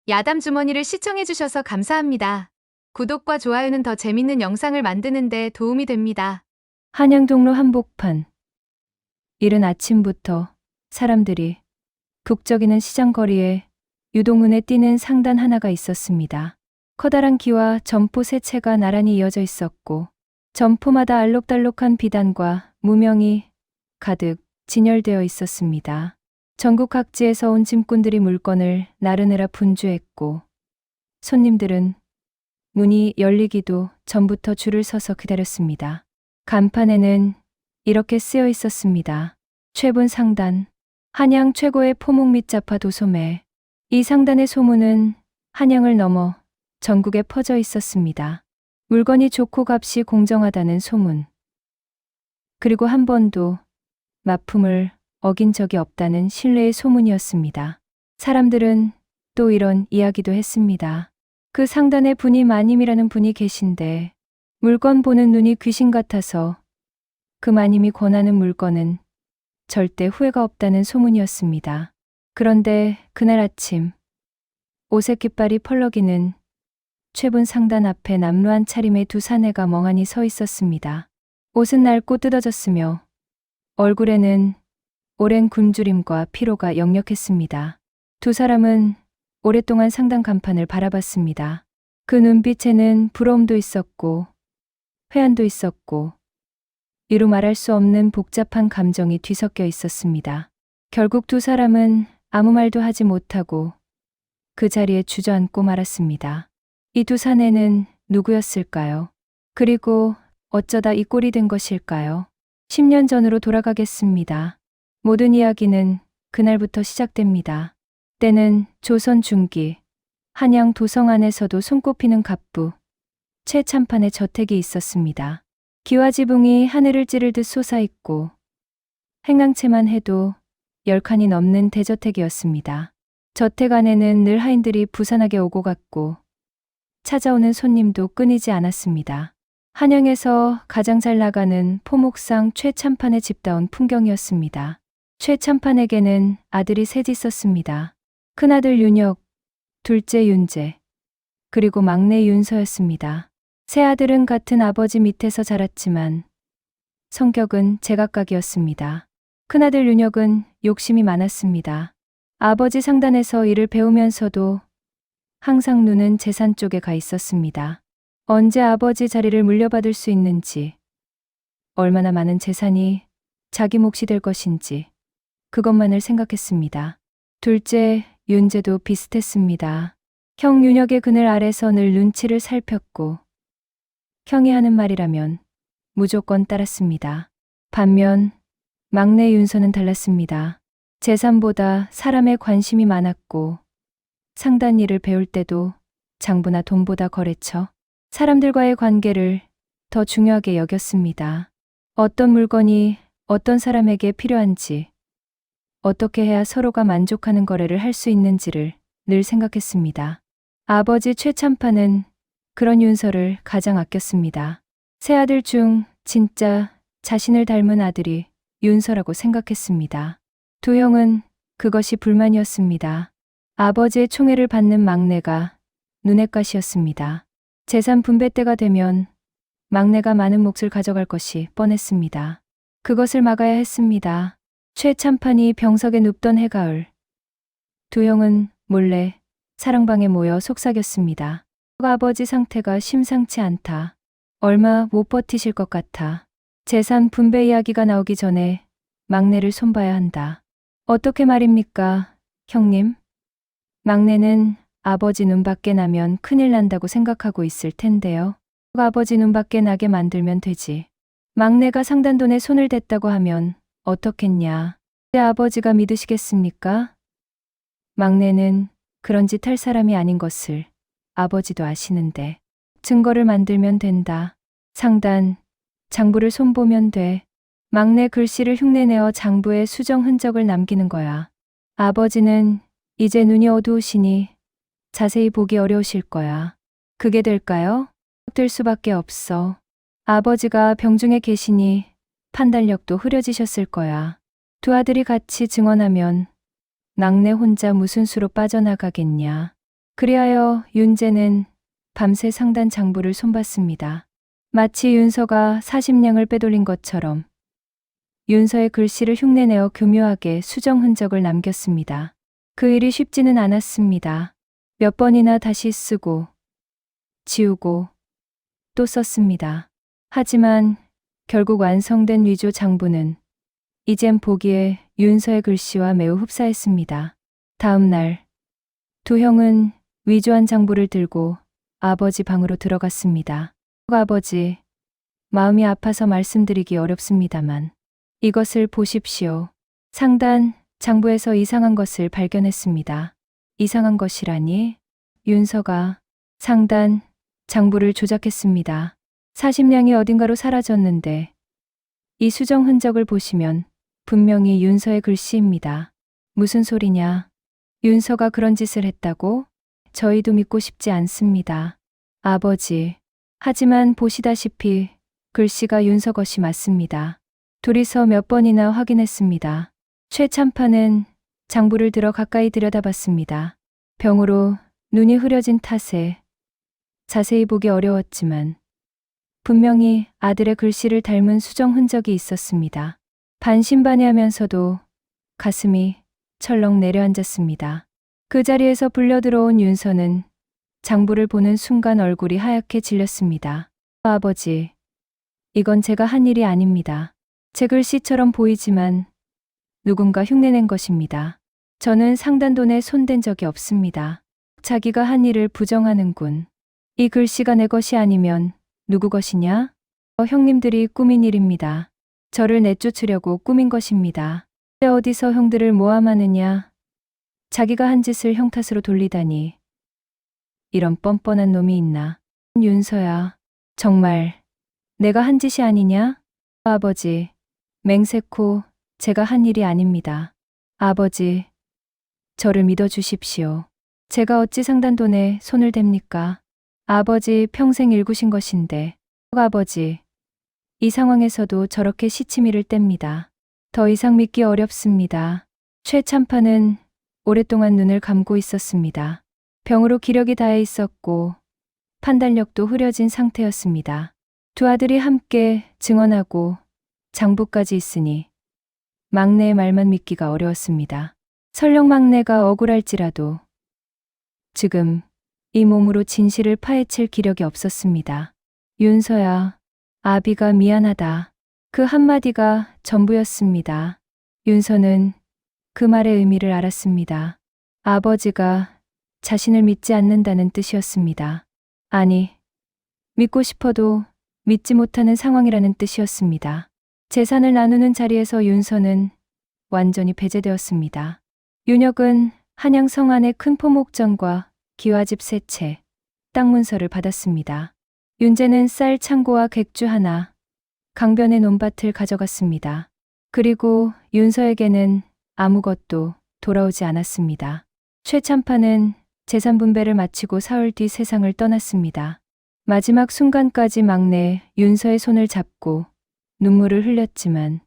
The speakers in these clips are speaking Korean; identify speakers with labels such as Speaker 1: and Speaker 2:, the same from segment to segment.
Speaker 1: 야담 주머니를 시청해주셔서 감사합니다. 구독과 좋아요는 더 재밌는 영상을 만드는 데 도움이 됩니다.
Speaker 2: 한양동로 한복판. 이른 아침부터 사람들이 북적이는 시장거리에 유독 눈에 띄는 상단 하나가 있었습니다. 커다란 기와 점포 세 채가 나란히 이어져 있었고 점포마다 알록달록한 비단과 무명이 가득 진열되어 있었습니다. 전국 각지에서 온 짐꾼들이 물건을 나르느라 분주했고 손님들은 문이 열리기도 전부터 줄을 서서 기다렸습니다. 간판에는 이렇게 쓰여 있었습니다. 최분 상단, 한양 최고의 포목 및 잡화 도소매. 이 상단의 소문은 한양을 넘어 전국에 퍼져 있었습니다. 물건이 좋고 값이 공정하다는 소문. 그리고 한 번도 납품을 어긴 적이 없다는 신뢰의 소문이었습니다. 사람들은 또 이런 이야기도 했습니다. 그 상단에 분이 마님이라는 분이 계신데 물건 보는 눈이 귀신 같아서 그 마님이 권하는 물건은 절대 후회가 없다는 소문이었습니다. 그런데 그날 아침 오색 깃발이 펄럭이는 최분 상단 앞에 남루한 차림의 두 사내가 멍하니 서 있었습니다. 옷은 낡고 뜯어졌으며 얼굴에는 오랜 굶주림과 피로가 역력했습니다. 두 사람은 오랫동안 상단 간판을 바라봤습니다. 그 눈빛에는 부러움도 있었고 회한도 있었고 이루 말할 수 없는 복잡한 감정이 뒤섞여 있었습니다. 결국 두 사람은 아무 말도 하지 못하고 그 자리에 주저앉고 말았습니다. 이 두 사내는 누구였을까요? 그리고 어쩌다 이 꼴이 된 것일까요? 10년 전으로 돌아가겠습니다. 모든 이야기는 그날부터 시작됩니다. 때는 조선 중기, 한양 도성 안에서도 손꼽히는 갑부, 최참판의 저택이 있었습니다. 기와 지붕이 하늘을 찌르듯 솟아있고 행랑채만 해도 10칸이 넘는 대저택이었습니다. 저택 안에는 늘 하인들이 부산하게 오고 갔고 찾아오는 손님도 끊이지 않았습니다. 한양에서 가장 잘 나가는 포목상 최참판의 집다운 풍경이었습니다. 최참판에게는 아들이 셋 있었습니다. 큰아들 윤혁, 둘째 윤재, 그리고 막내 윤서였습니다. 세 아들은 같은 아버지 밑에서 자랐지만 성격은 제각각이었습니다. 큰아들 윤혁은 욕심이 많았습니다. 아버지 상단에서 일을 배우면서도 항상 눈은 재산 쪽에 가 있었습니다. 언제 아버지 자리를 물려받을 수 있는지, 얼마나 많은 재산이 자기 몫이 될 것인지 그것만을 생각했습니다. 둘째 윤재도 비슷했습니다. 형 윤혁의 그늘 아래서 늘 눈치를 살폈고 형이 하는 말이라면 무조건 따랐습니다. 반면 막내 윤서는 달랐습니다. 재산보다 사람에 관심이 많았고 상단 일을 배울 때도 장부나 돈보다 거래처, 사람들과의 관계를 더 중요하게 여겼습니다. 어떤 물건이 어떤 사람에게 필요한지, 어떻게 해야 서로가 만족하는 거래를 할 수 있는지를 늘 생각했습니다. 아버지 최참판은 그런 윤서를 가장 아꼈습니다. 세 아들 중 진짜 자신을 닮은 아들이 윤서라고 생각했습니다. 두 형은 그것이 불만이었습니다. 아버지의 총애를 받는 막내가 눈엣가시였습니다. 재산 분배 때가 되면 막내가 많은 몫을 가져갈 것이 뻔했습니다. 그것을 막아야 했습니다. 최참판이 병석에 눕던 해가을, 두 형은 몰래 사랑방에 모여 속삭였습니다. 아버지 상태가 심상치 않다. 얼마 못 버티실 것 같아. 재산 분배 이야기가 나오기 전에 막내를 손봐야 한다. 어떻게 말입니까, 형님? 막내는 아버지 눈밖에 나면 큰일 난다고 생각하고 있을 텐데요. 아버지 눈밖에 나게 만들면 되지. 막내가 상단돈에 손을 댔다고 하면 어떻겠냐. 내 아버지가 믿으시겠습니까? 막내는 그런 짓 할 사람이 아닌 것을 아버지도 아시는데 증거를 만들면 된다. 상단, 장부를 손보면 돼. 막내 글씨를 흉내내어 장부에 수정 흔적을 남기는 거야. 아버지는 이제 눈이 어두우시니 자세히 보기 어려우실 거야. 그게 될까요? 될 수밖에 없어. 아버지가 병중에 계시니 판단력도 흐려지셨을 거야. 두 아들이 같이 증언하면 막내 혼자 무슨 수로 빠져나가겠냐. 그리하여 윤재는 밤새 상단 장부를 손봤습니다. 마치 윤서가 40냥을 빼돌린 것처럼 윤서의 글씨를 흉내내어 교묘하게 수정 흔적을 남겼습니다. 그 일이 쉽지는 않았습니다. 몇 번이나 다시 쓰고 지우고 또 썼습니다. 하지만 결국 완성된 위조 장부는 이젠 보기에 윤서의 글씨와 매우 흡사했습니다. 다음 날 두 형은 위조한 장부를 들고 아버지 방으로 들어갔습니다. 아버지, 마음이 아파서 말씀드리기 어렵습니다만 이것을 보십시오. 상단 장부에서 이상한 것을 발견했습니다. 이상한 것이라니? 윤서가 상단 장부를 조작했습니다. 40냥이 어딘가로 사라졌는데 이 수정 흔적을 보시면 분명히 윤서의 글씨입니다. 무슨 소리냐? 윤서가 그런 짓을 했다고? 저희도 믿고 싶지 않습니다. 아버지. 하지만 보시다시피 글씨가 윤서 것이 맞습니다. 둘이서 몇 번이나 확인했습니다. 최 참판은 장부를 들어 가까이 들여다봤습니다. 병으로 눈이 흐려진 탓에 자세히 보기 어려웠지만 분명히 아들의 글씨를 닮은 수정 흔적이 있었습니다. 반신반의하면서도 가슴이 철렁 내려앉았습니다. 그 자리에서 불려들어온 윤서는 장부를 보는 순간 얼굴이 하얗게 질렸습니다. 아버지, 이건 제가 한 일이 아닙니다. 제 글씨처럼 보이지만 누군가 흉내낸 것입니다. 저는 상단돈에 손댄 적이 없습니다. 자기가 한 일을 부정하는군. 이 글씨가 내 것이 아니면 누구 것이냐? 형님들이 꾸민 일입니다. 저를 내쫓으려고 꾸민 것입니다. 어디서 형들을 모함하느냐? 자기가 한 짓을 형 탓으로 돌리다니. 이런 뻔뻔한 놈이 있나? 윤서야, 정말 내가 한 짓이 아니냐? 아버지, 맹세코 제가 한 일이 아닙니다. 아버지, 저를 믿어주십시오. 제가 어찌 상단돈에 손을 댑니까? 아버지 평생 일구신 것인데. 아버지, 이 상황에서도 저렇게 시치미를 뗍니다. 더 이상 믿기 어렵습니다. 최 참판은 오랫동안 눈을 감고 있었습니다. 병으로 기력이 다해 있었고 판단력도 흐려진 상태였습니다. 두 아들이 함께 증언하고 장부까지 있으니 막내의 말만 믿기가 어려웠습니다. 설령 막내가 억울할지라도 지금 이 몸으로 진실을 파헤칠 기력이 없었습니다. 윤서야, 아비가 미안하다. 그 한마디가 전부였습니다. 윤서는 그 말의 의미를 알았습니다. 아버지가 자신을 믿지 않는다는 뜻이었습니다. 아니, 믿고 싶어도 믿지 못하는 상황이라는 뜻이었습니다. 재산을 나누는 자리에서 윤서는 완전히 배제되었습니다. 윤혁은 한양 성안의 큰 포목전과 기와집 3채, 땅 문서를 받았습니다. 윤재는 쌀 창고와 객주 하나, 강변의 논밭을 가져갔습니다. 그리고 윤서에게는 아무것도 돌아오지 않았습니다. 최 참판은 재산 분배를 마치고 사흘 뒤 세상을 떠났습니다. 마지막 순간까지 막내 윤서의 손을 잡고 눈물을 흘렸지만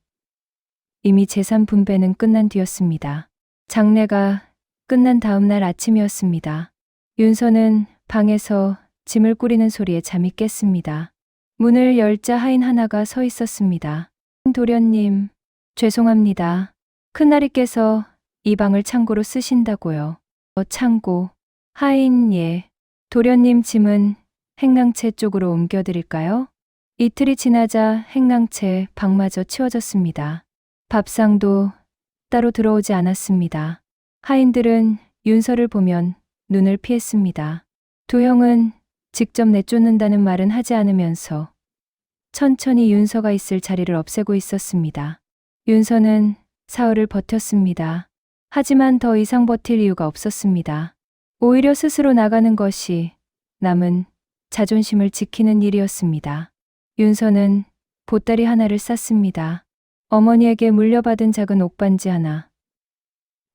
Speaker 2: 이미 재산 분배는 끝난 뒤였습니다. 장례가 끝난 다음 날 아침이었습니다. 윤서는 방에서 짐을 꾸리는 소리에 잠이 깼습니다. 문을 열자 하인 하나가 서 있었습니다. 도련님, 죄송합니다. 큰아리께서 이 방을 창고로 쓰신다고요. 창고. 하인, 예. 도련님 짐은 행랑채 쪽으로 옮겨드릴까요? 이틀이 지나자 행랑채 방마저 치워졌습니다. 밥상도 따로 들어오지 않았습니다. 하인들은 윤서를 보면 눈을 피했습니다. 두 형은 직접 내쫓는다는 말은 하지 않으면서 천천히 윤서가 있을 자리를 없애고 있었습니다. 윤서는 사흘을 버텼습니다. 하지만 더 이상 버틸 이유가 없었습니다. 오히려 스스로 나가는 것이 남은 자존심을 지키는 일이었습니다. 윤서는 보따리 하나를 쌌습니다. 어머니에게 물려받은 작은 옥반지 하나,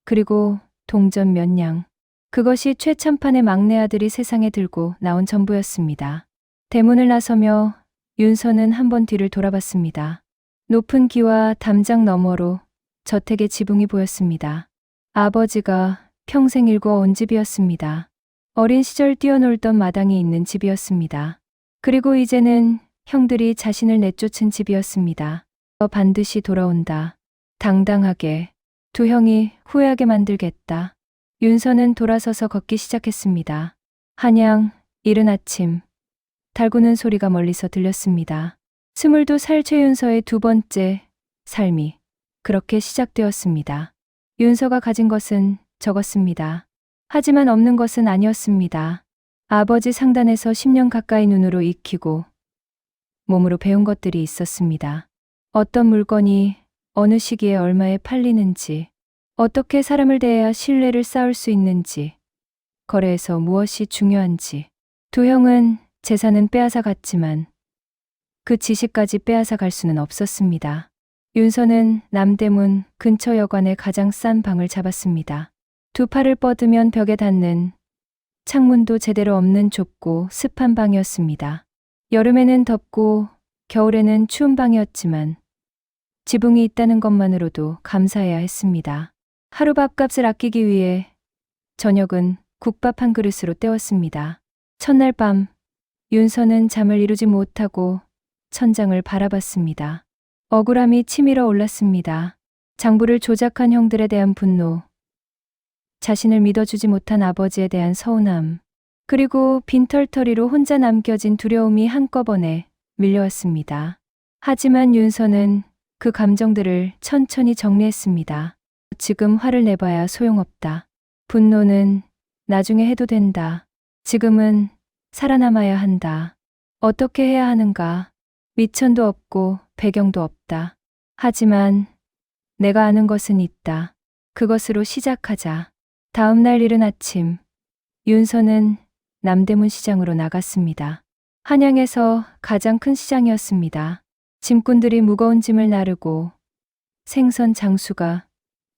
Speaker 2: 그리고 동전 몇 냥. 그것이 최 참판의 막내 아들이 세상에 들고 나온 전부였습니다. 대문을 나서며 윤서는 한 번 뒤를 돌아봤습니다. 높은 기와 담장 너머로 저택의 지붕이 보였습니다. 아버지가 평생 일궈 온 집이었습니다. 어린 시절 뛰어놀던 마당이 있는 집이었습니다. 그리고 이제는 형들이 자신을 내쫓은 집이었습니다. 반드시 돌아온다. 당당하게. 두 형이 후회하게 만들겠다. 윤서는 돌아서서 걷기 시작했습니다. 한양, 이른 아침. 달구는 소리가 멀리서 들렸습니다. 22살 최윤서의 두 번째 삶이 그렇게 시작되었습니다. 윤서가 가진 것은 적었습니다. 하지만 없는 것은 아니었습니다. 아버지 상단에서 10년 가까이 눈으로 익히고 몸으로 배운 것들이 있었습니다. 어떤 물건이 어느 시기에 얼마에 팔리는지, 어떻게 사람을 대해야 신뢰를 쌓을 수 있는지, 거래에서 무엇이 중요한지. 두 형은 재산은 빼앗아 갔지만 그 지식까지 빼앗아 갈 수는 없었습니다. 윤서는 남대문 근처 여관의 가장 싼 방을 잡았습니다. 두 팔을 뻗으면 벽에 닿는 창문도 제대로 없는 좁고 습한 방이었습니다. 여름에는 덥고 겨울에는 추운 방이었지만 지붕이 있다는 것만으로도 감사해야 했습니다. 하루 밥값을 아끼기 위해 저녁은 국밥 한 그릇으로 때웠습니다. 첫날 밤 윤서는 잠을 이루지 못하고 천장을 바라봤습니다. 억울함이 치밀어 올랐습니다. 장부를 조작한 형들에 대한 분노, 자신을 믿어주지 못한 아버지에 대한 서운함, 그리고 빈털터리로 혼자 남겨진 두려움이 한꺼번에 밀려왔습니다. 하지만 윤서는 그 감정들을 천천히 정리했습니다. 지금 화를 내봐야 소용없다. 분노는 나중에 해도 된다. 지금은 살아남아야 한다. 어떻게 해야 하는가? 미천도 없고 배경도 없다. 하지만 내가 아는 것은 있다. 그것으로 시작하자. 다음 날 이른 아침, 윤서는 남대문 시장으로 나갔습니다. 한양에서 가장 큰 시장이었습니다. 짐꾼들이 무거운 짐을 나르고 생선 장수가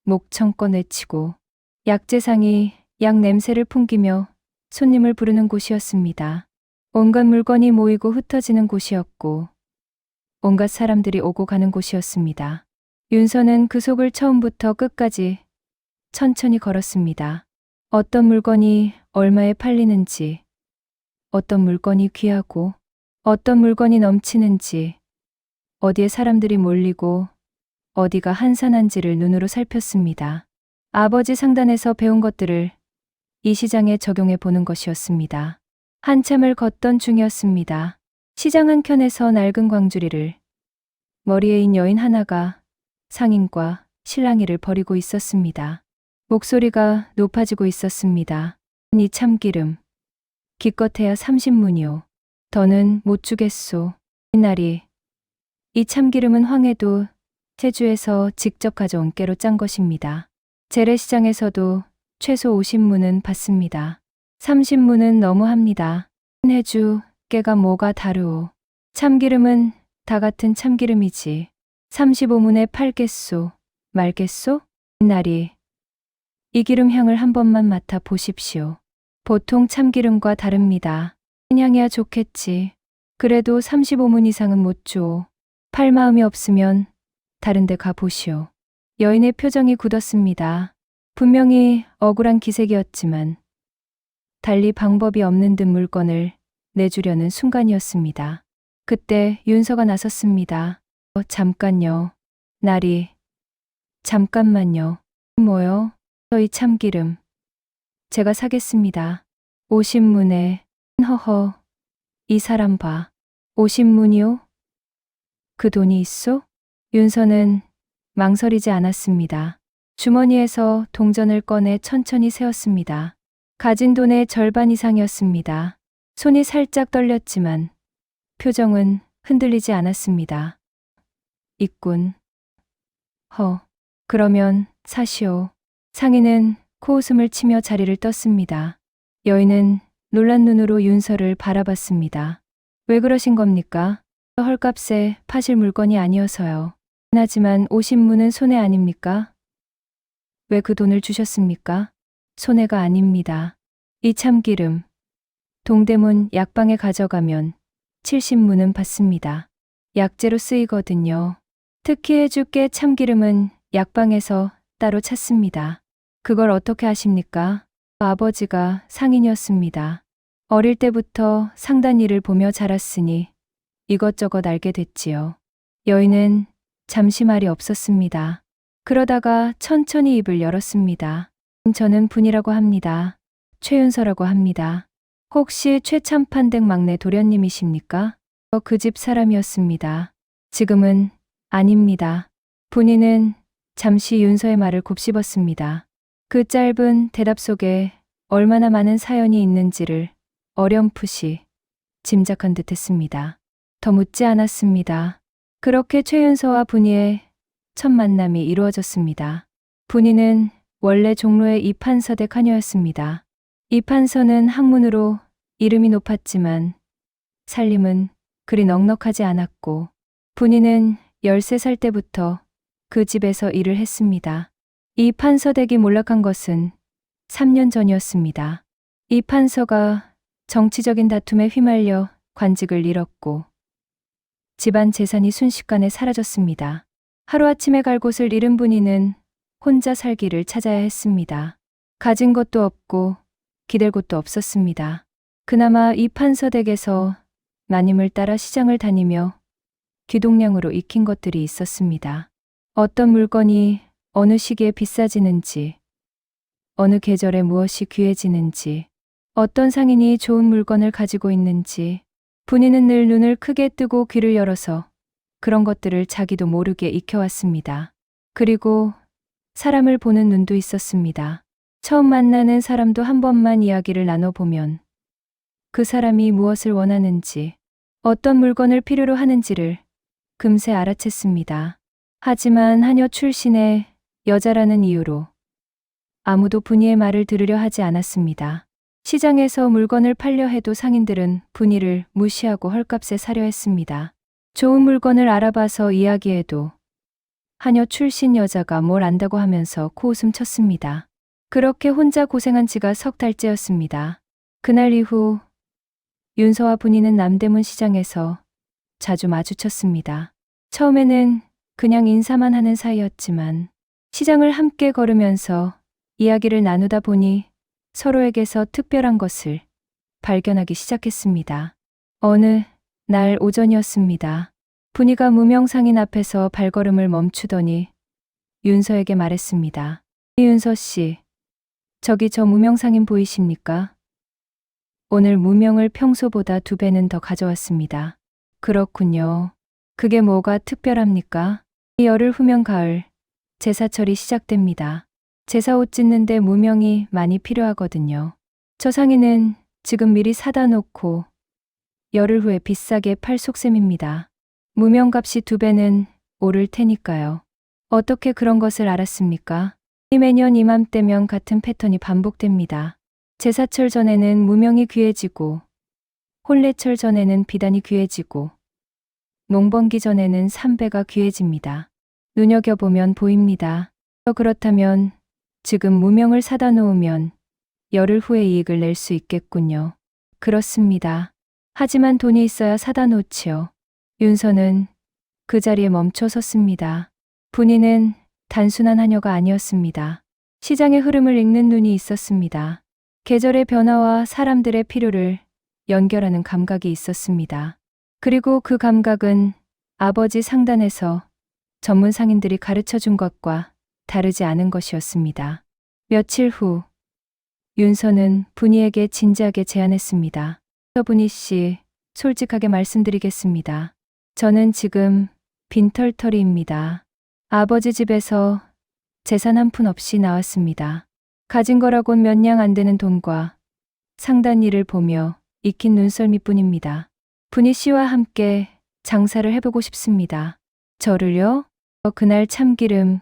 Speaker 2: 목청껏 외치고 약재상이 약 냄새를 풍기며 손님을 부르는 곳이었습니다. 온갖 물건이 모이고 흩어지는 곳이었고 온갖 사람들이 오고 가는 곳이었습니다. 윤서는 그 속을 처음부터 끝까지 천천히 걸었습니다. 어떤 물건이 얼마에 팔리는지, 어떤 물건이 귀하고 어떤 물건이 넘치는지, 어디에 사람들이 몰리고 어디가 한산한지를 눈으로 살폈습니다. 아버지 상단에서 배운 것들을 이 시장에 적용해 보는 것이었습니다. 한참을 걷던 중이었습니다. 시장 한켠에서 낡은 광주리를 머리에 인 여인 하나가 상인과 실랑이를 벌이고 있었습니다. 목소리가 높아지고 있었습니다. 이 참기름, 기껏해야 30문이요. 더는 못 주겠소. 이날이 이 참기름은 황해도 제주에서 직접 가져온 깨로 짠 것입니다. 재래시장에서도 최소 50문은 받습니다. 30문은 너무합니다. 해주 깨가 뭐가 다르오. 참기름은 다 같은 참기름이지. 35문에 팔겠소, 말겠소? 이날이 이 기름 향을 한 번만 맡아 보십시오. 보통 참기름과 다릅니다. 향이야 좋겠지. 그래도 35문 이상은 못 줘. 팔 마음이 없으면 다른 데 가보시오. 여인의 표정이 굳었습니다. 분명히 억울한 기색이었지만 달리 방법이 없는 듯 물건을 내주려는 순간이었습니다. 그때 윤서가 나섰습니다. 잠깐요. 나리. 잠깐만요. 뭐요? 이 참기름. 제가 사겠습니다. 50문에. 허허. 이 사람 봐. 50문이요? 그 돈이 있소? 윤서는 망설이지 않았습니다. 주머니에서 동전을 꺼내 천천히 세었습니다. 가진 돈의 절반 이상이었습니다. 손이 살짝 떨렸지만 표정은 흔들리지 않았습니다. 있군. 그러면 사시오. 상인은 코웃음을 치며 자리를 떴습니다. 여인은 놀란 눈으로 윤서를 바라봤습니다. 왜 그러신 겁니까? 헐값에 파실 물건이 아니어서요. 하지만 50문은 손해 아닙니까? 왜 그 돈을 주셨습니까? 손해가 아닙니다. 이 참기름. 동대문 약방에 가져가면 70문은 받습니다. 약재로 쓰이거든요. 특히 해주깨 참기름은 약방에서 따로 찾습니다. 그걸 어떻게 아십니까? 아버지가 상인이었습니다. 어릴 때부터 상단 일을 보며 자랐으니 이것저것 알게 됐지요. 여인은 잠시 말이 없었습니다. 그러다가 천천히 입을 열었습니다. 저는 분이라고 합니다. 최윤서라고 합니다. 혹시 최참판댁 막내 도련님이십니까? 그 집 사람이었습니다. 지금은 아닙니다. 분이는 잠시 윤서의 말을 곱씹었습니다. 그 짧은 대답 속에 얼마나 많은 사연이 있는지를 어렴풋이 짐작한 듯 했습니다. 더 묻지 않았습니다. 그렇게 최윤서와 분이의 첫 만남이 이루어졌습니다. 분이는 원래 종로의 이판서대 카녀였습니다. 이판서는 학문으로 이름이 높았지만 살림은 그리 넉넉하지 않았고 분이는 13살 때부터 그 집에서 일을 했습니다. 이 판서댁이 몰락한 것은 3년 전이었습니다. 이 판서가 정치적인 다툼에 휘말려 관직을 잃었고 집안 재산이 순식간에 사라졌습니다. 하루아침에 갈 곳을 잃은 분이는 혼자 살기를 찾아야 했습니다. 가진 것도 없고 기댈 곳도 없었습니다. 그나마 이 판서댁에서 마님을 따라 시장을 다니며 귀동량으로 익힌 것들이 있었습니다. 어떤 물건이 어느 시기에 비싸지는지, 어느 계절에 무엇이 귀해지는지, 어떤 상인이 좋은 물건을 가지고 있는지, 분이는 늘 눈을 크게 뜨고 귀를 열어서 그런 것들을 자기도 모르게 익혀왔습니다. 그리고 사람을 보는 눈도 있었습니다. 처음 만나는 사람도 한 번만 이야기를 나눠보면 그 사람이 무엇을 원하는지, 어떤 물건을 필요로 하는지를 금세 알아챘습니다. 하지만 하녀 출신의 여자라는 이유로 아무도 분이의 말을 들으려 하지 않았습니다. 시장에서 물건을 팔려 해도 상인들은 분이를 무시하고 헐값에 사려 했습니다. 좋은 물건을 알아봐서 이야기해도 하녀 출신 여자가 뭘 안다고 하면서 코웃음 쳤습니다. 그렇게 혼자 고생한 지가 석 달째였습니다. 그날 이후 윤서와 분이는 남대문 시장에서 자주 마주쳤습니다. 처음에는 그냥 인사만 하는 사이였지만 시장을 함께 걸으면서 이야기를 나누다 보니 서로에게서 특별한 것을 발견하기 시작했습니다. 어느 날 오전이었습니다. 분이가 무명상인 앞에서 발걸음을 멈추더니 윤서에게 말했습니다. 윤서 씨, 저기 저 무명상인 보이십니까? 오늘 무명을 평소보다 2배는 더 가져왔습니다. 그렇군요. 그게 뭐가 특별합니까? 열흘 후면 가을, 제사철이 시작됩니다. 제사 옷 짓는데 무명이 많이 필요하거든요. 저 상인은 지금 미리 사다 놓고 열흘 후에 비싸게 팔 속셈입니다. 무명값이 2배는 오를 테니까요. 어떻게 그런 것을 알았습니까? 매년 이맘때면 같은 패턴이 반복됩니다. 제사철 전에는 무명이 귀해지고 혼례철 전에는 비단이 귀해지고 농번기 전에는 3배가 귀해집니다. 눈여겨보면 보입니다. 그렇다면 지금 무명을 사다 놓으면 열흘 후에 이익을 낼 수 있겠군요. 그렇습니다. 하지만 돈이 있어야 사다 놓지요. 윤서는 그 자리에 멈춰 섰습니다. 분이는 단순한 하녀가 아니었습니다. 시장의 흐름을 읽는 눈이 있었습니다. 계절의 변화와 사람들의 필요를 연결하는 감각이 있었습니다. 그리고 그 감각은 아버지 상단에서 전문 상인들이 가르쳐 준 것과 다르지 않은 것이었습니다. 며칠 후 윤서는 분이에게 진지하게 제안했습니다. 분이 씨, 솔직하게 말씀드리겠습니다. 저는 지금 빈털터리입니다. 아버지 집에서 재산 한 푼 없이 나왔습니다. 가진 거라곤 몇 냥 안 되는 돈과 상단 일을 보며 익힌 눈썰미뿐입니다. 분이 씨와 함께 장사를 해보고 싶습니다. 저를요? 그날 참기름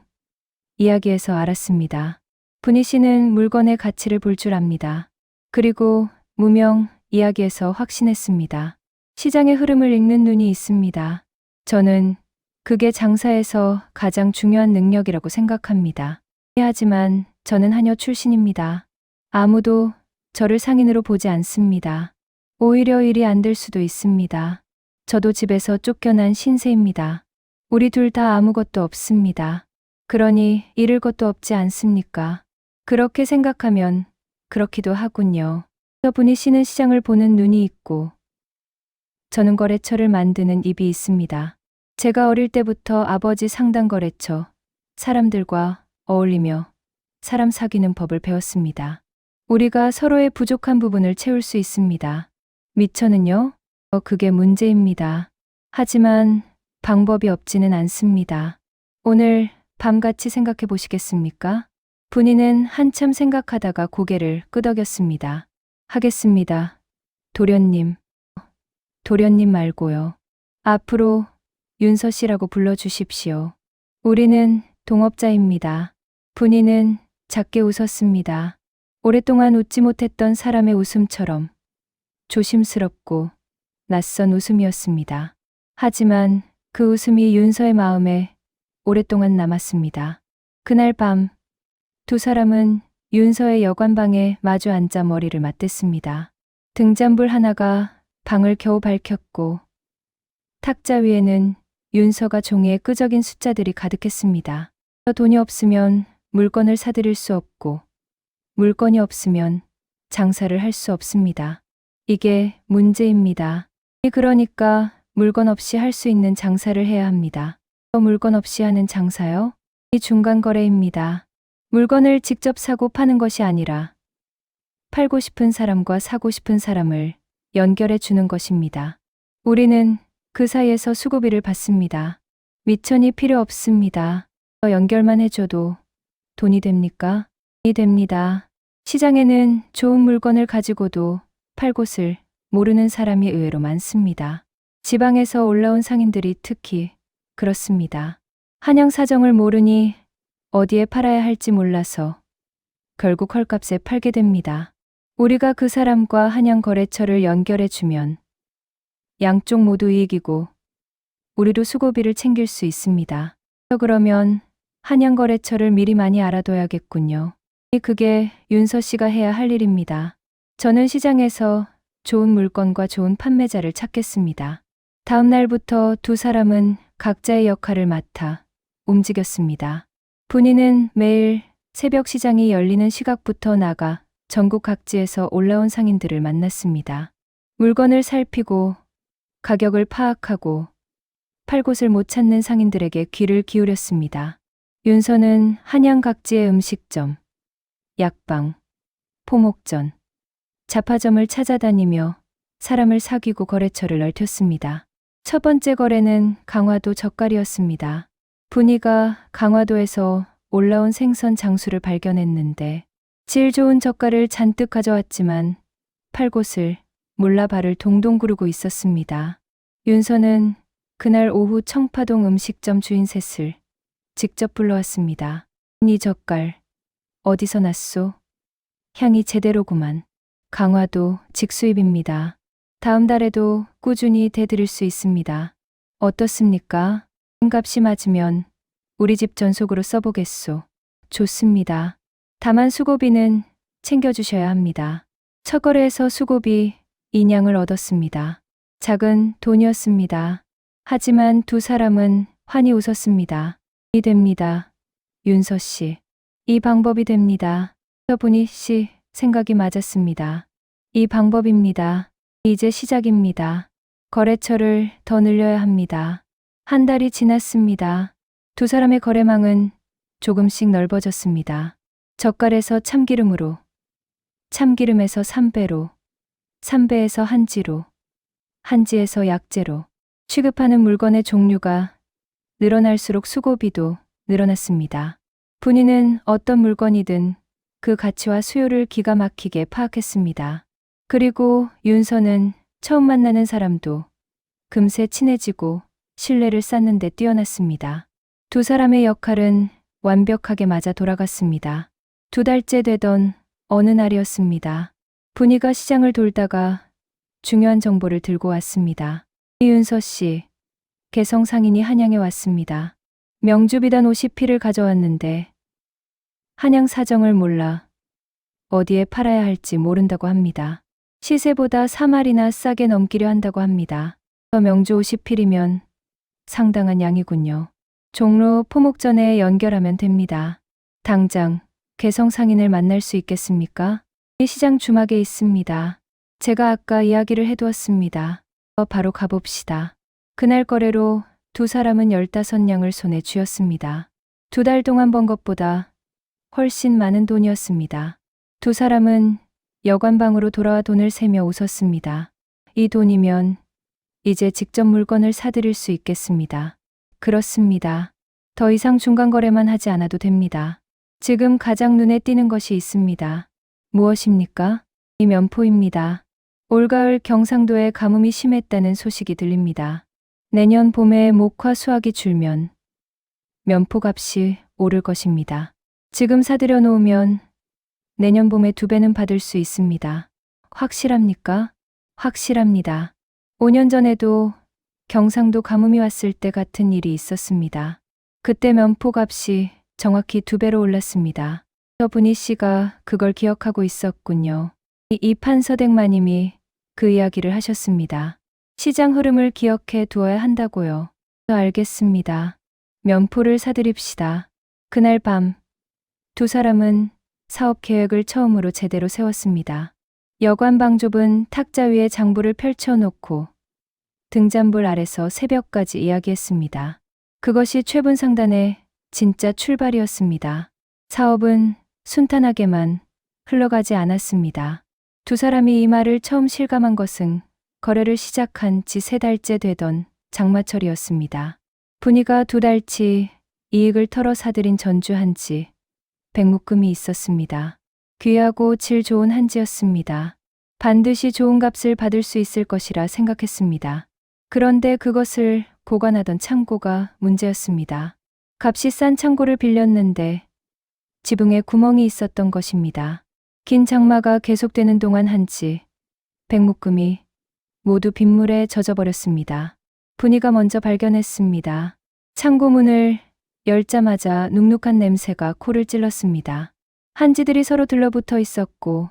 Speaker 2: 이야기에서 알았습니다. 분이 씨는 물건의 가치를 볼 줄 압니다. 그리고 무명 이야기에서 확신했습니다. 시장의 흐름을 읽는 눈이 있습니다. 저는 그게 장사에서 가장 중요한 능력이라고 생각합니다. 하지만 저는 하녀 출신입니다. 아무도 저를 상인으로 보지 않습니다. 오히려 일이 안 될 수도 있습니다. 저도 집에서 쫓겨난 신세입니다. 우리 둘 다 아무것도 없습니다. 그러니 잃을 것도 없지 않습니까? 그렇게 생각하면 그렇기도 하군요. 저분이 씨는 시장을 보는 눈이 있고 저는 거래처를 만드는 입이 있습니다. 제가 어릴 때부터 아버지 상담거래처 사람들과 어울리며 사람 사귀는 법을 배웠습니다. 우리가 서로의 부족한 부분을 채울 수 있습니다. 미처는요? 그게 문제입니다. 하지만 방법이 없지는 않습니다. 오늘 밤 같이 생각해 보시겠습니까? 분이는 한참 생각하다가 고개를 끄덕였습니다. 하겠습니다. 도련님. 도련님 말고요. 앞으로 윤서 씨라고 불러주십시오. 우리는 동업자입니다. 분이는 작게 웃었습니다. 오랫동안 웃지 못했던 사람의 웃음처럼 조심스럽고 낯선 웃음이었습니다. 하지만 그 웃음이 윤서의 마음에 오랫동안 남았습니다. 그날 밤 두 사람은 윤서의 여관방에 마주 앉아 머리를 맞댔습니다. 등잔불 하나가 방을 겨우 밝혔고 탁자 위에는 윤서가 종이에 끄적인 숫자들이 가득했습니다. 돈이 없으면 물건을 사들일 수 없고 물건이 없으면 장사를 할 수 없습니다. 이게 문제입니다. 그러니까 물건 없이 할 수 있는 장사를 해야 합니다. 물건 없이 하는 장사요? 이 중간 거래입니다. 물건을 직접 사고 파는 것이 아니라 팔고 싶은 사람과 사고 싶은 사람을 연결해 주는 것입니다. 우리는 그 사이에서 수고비를 받습니다. 미천이 필요 없습니다. 연결만 해줘도 돈이 됩니까? 이 됩니다. 시장에는 좋은 물건을 가지고도 팔 곳을 모르는 사람이 의외로 많습니다. 지방에서 올라온 상인들이 특히 그렇습니다. 한양 사정을 모르니 어디에 팔아야 할지 몰라서 결국 헐값에 팔게 됩니다. 우리가 그 사람과 한양 거래처를 연결해 주면 양쪽 모두 이익이고 우리도 수고비를 챙길 수 있습니다. 그러면 한양 거래처를 미리 많이 알아둬야겠군요. 그게 윤서 씨가 해야 할 일입니다. 저는 시장에서 좋은 물건과 좋은 판매자를 찾겠습니다. 다음 날부터 두 사람은 각자의 역할을 맡아 움직였습니다. 분이는 매일 새벽 시장이 열리는 시각부터 나가 전국 각지에서 올라온 상인들을 만났습니다. 물건을 살피고 가격을 파악하고 팔 곳을 못 찾는 상인들에게 귀를 기울였습니다. 윤서는 한양 각지의 음식점, 약방, 포목전, 잡화점을 찾아다니며 사람을 사귀고 거래처를 넓혔습니다. 첫 번째 거래는 강화도 젓갈이었습니다. 분이가 강화도에서 올라온 생선 장수를 발견했는데 질 좋은 젓갈을 잔뜩 가져왔지만 팔 곳을 몰라 발을 동동 구르고 있었습니다. 윤서는 그날 오후 청파동 음식점 주인 셋을 직접 불러왔습니다. 이 젓갈 어디서 났소? 향이 제대로구만. 강화도 직수입입니다. 다음 달에도 꾸준히 대드릴 수 있습니다. 어떻습니까? 값이 맞으면 우리 집 전속으로 써보겠소. 좋습니다. 다만 수고비는 챙겨주셔야 합니다. 첫 거래에서 수고비 인양을 얻었습니다. 작은 돈이었습니다. 하지만 두 사람은 환히 웃었습니다. 이 됩니다. 윤서 씨. 이 방법이 됩니다. 저분이 씨 생각이 맞았습니다. 이 방법입니다. 이제 시작입니다. 거래처를 더 늘려야 합니다. 한 달이 지났습니다. 두 사람의 거래망은 조금씩 넓어졌습니다. 젓갈에서 참기름으로, 참기름에서 삼배로, 삼배에서 한지로, 한지에서 약재로 취급하는 물건의 종류가 늘어날수록 수고비도 늘어났습니다. 분이는 어떤 물건이든 그 가치와 수요를 기가 막히게 파악했습니다. 그리고 윤서는 처음 만나는 사람도 금세 친해지고 신뢰를 쌓는 데 뛰어났습니다. 두 사람의 역할은 완벽하게 맞아 돌아갔습니다. 두 달째 되던 어느 날이었습니다. 분이가 시장을 돌다가 중요한 정보를 들고 왔습니다. 이윤서 씨, 개성 상인이 한양에 왔습니다. 명주 비단 50피를 가져왔는데 한양 사정을 몰라 어디에 팔아야 할지 모른다고 합니다. 시세보다 3알이나 싸게 넘기려 한다고 합니다. 명주 50필이면 상당한 양이군요. 종로 포목전에 연결하면 됩니다. 당장 개성 상인을 만날 수 있겠습니까? 시장 주막에 있습니다. 제가 아까 이야기를 해두었습니다. 바로 가봅시다. 그날 거래로 두 사람은 15냥을 손에 쥐었습니다. 2달 동안 번 것보다 훨씬 많은 돈이었습니다. 두 사람은 여관방으로 돌아와 돈을 세며 웃었습니다. 이 돈이면 이제 직접 물건을 사들일 수 있겠습니다. 그렇습니다. 더 이상 중간거래만 하지 않아도 됩니다. 지금 가장 눈에 띄는 것이 있습니다. 무엇입니까? 이 면포입니다. 올가을 경상도에 가뭄이 심했다는 소식이 들립니다. 내년 봄에 목화 수확이 줄면 면포값이 오를 것입니다. 지금 사들여 놓으면 내년 봄에 2배는 받을 수 있습니다. 확실합니까? 확실합니다. 5년 전에도 경상도 가뭄이 왔을 때 같은 일이 있었습니다. 그때 면포값이 정확히 2배로 올랐습니다. 분희 씨가 그걸 기억하고 있었군요. 이 판서댁마님이 그 이야기를 하셨습니다. 시장 흐름을 기억해 두어야 한다고요. 알겠습니다. 면포를 사드립시다. 그날 밤 두 사람은 사업 계획을 처음으로 제대로 세웠습니다. 여관방 좁은 탁자 위에 장부를 펼쳐놓고 등잔불 아래서 새벽까지 이야기했습니다. 그것이 최분상단의 진짜 출발이었습니다. 사업은 순탄하게만 흘러가지 않았습니다. 두 사람이 이 말을 처음 실감한 것은 거래를 시작한 지 3달째 되던 장마철이었습니다. 분이가 2달치 이익을 털어 사들인 전주 한지, 백묶음이 있었습니다. 귀하고 질 좋은 한지였습니다. 반드시 좋은 값을 받을 수 있을 것이라 생각했습니다. 그런데 그것을 보관하던 창고가 문제였습니다. 값이 싼 창고를 빌렸는데 지붕에 구멍이 있었던 것입니다. 긴 장마가 계속되는 동안 한지, 백묶음이 모두 빗물에 젖어버렸습니다. 분이가 먼저 발견했습니다. 창고 문을 열자마자 눅눅한 냄새가 코를 찔렀습니다. 한지들이 서로 들러붙어 있었고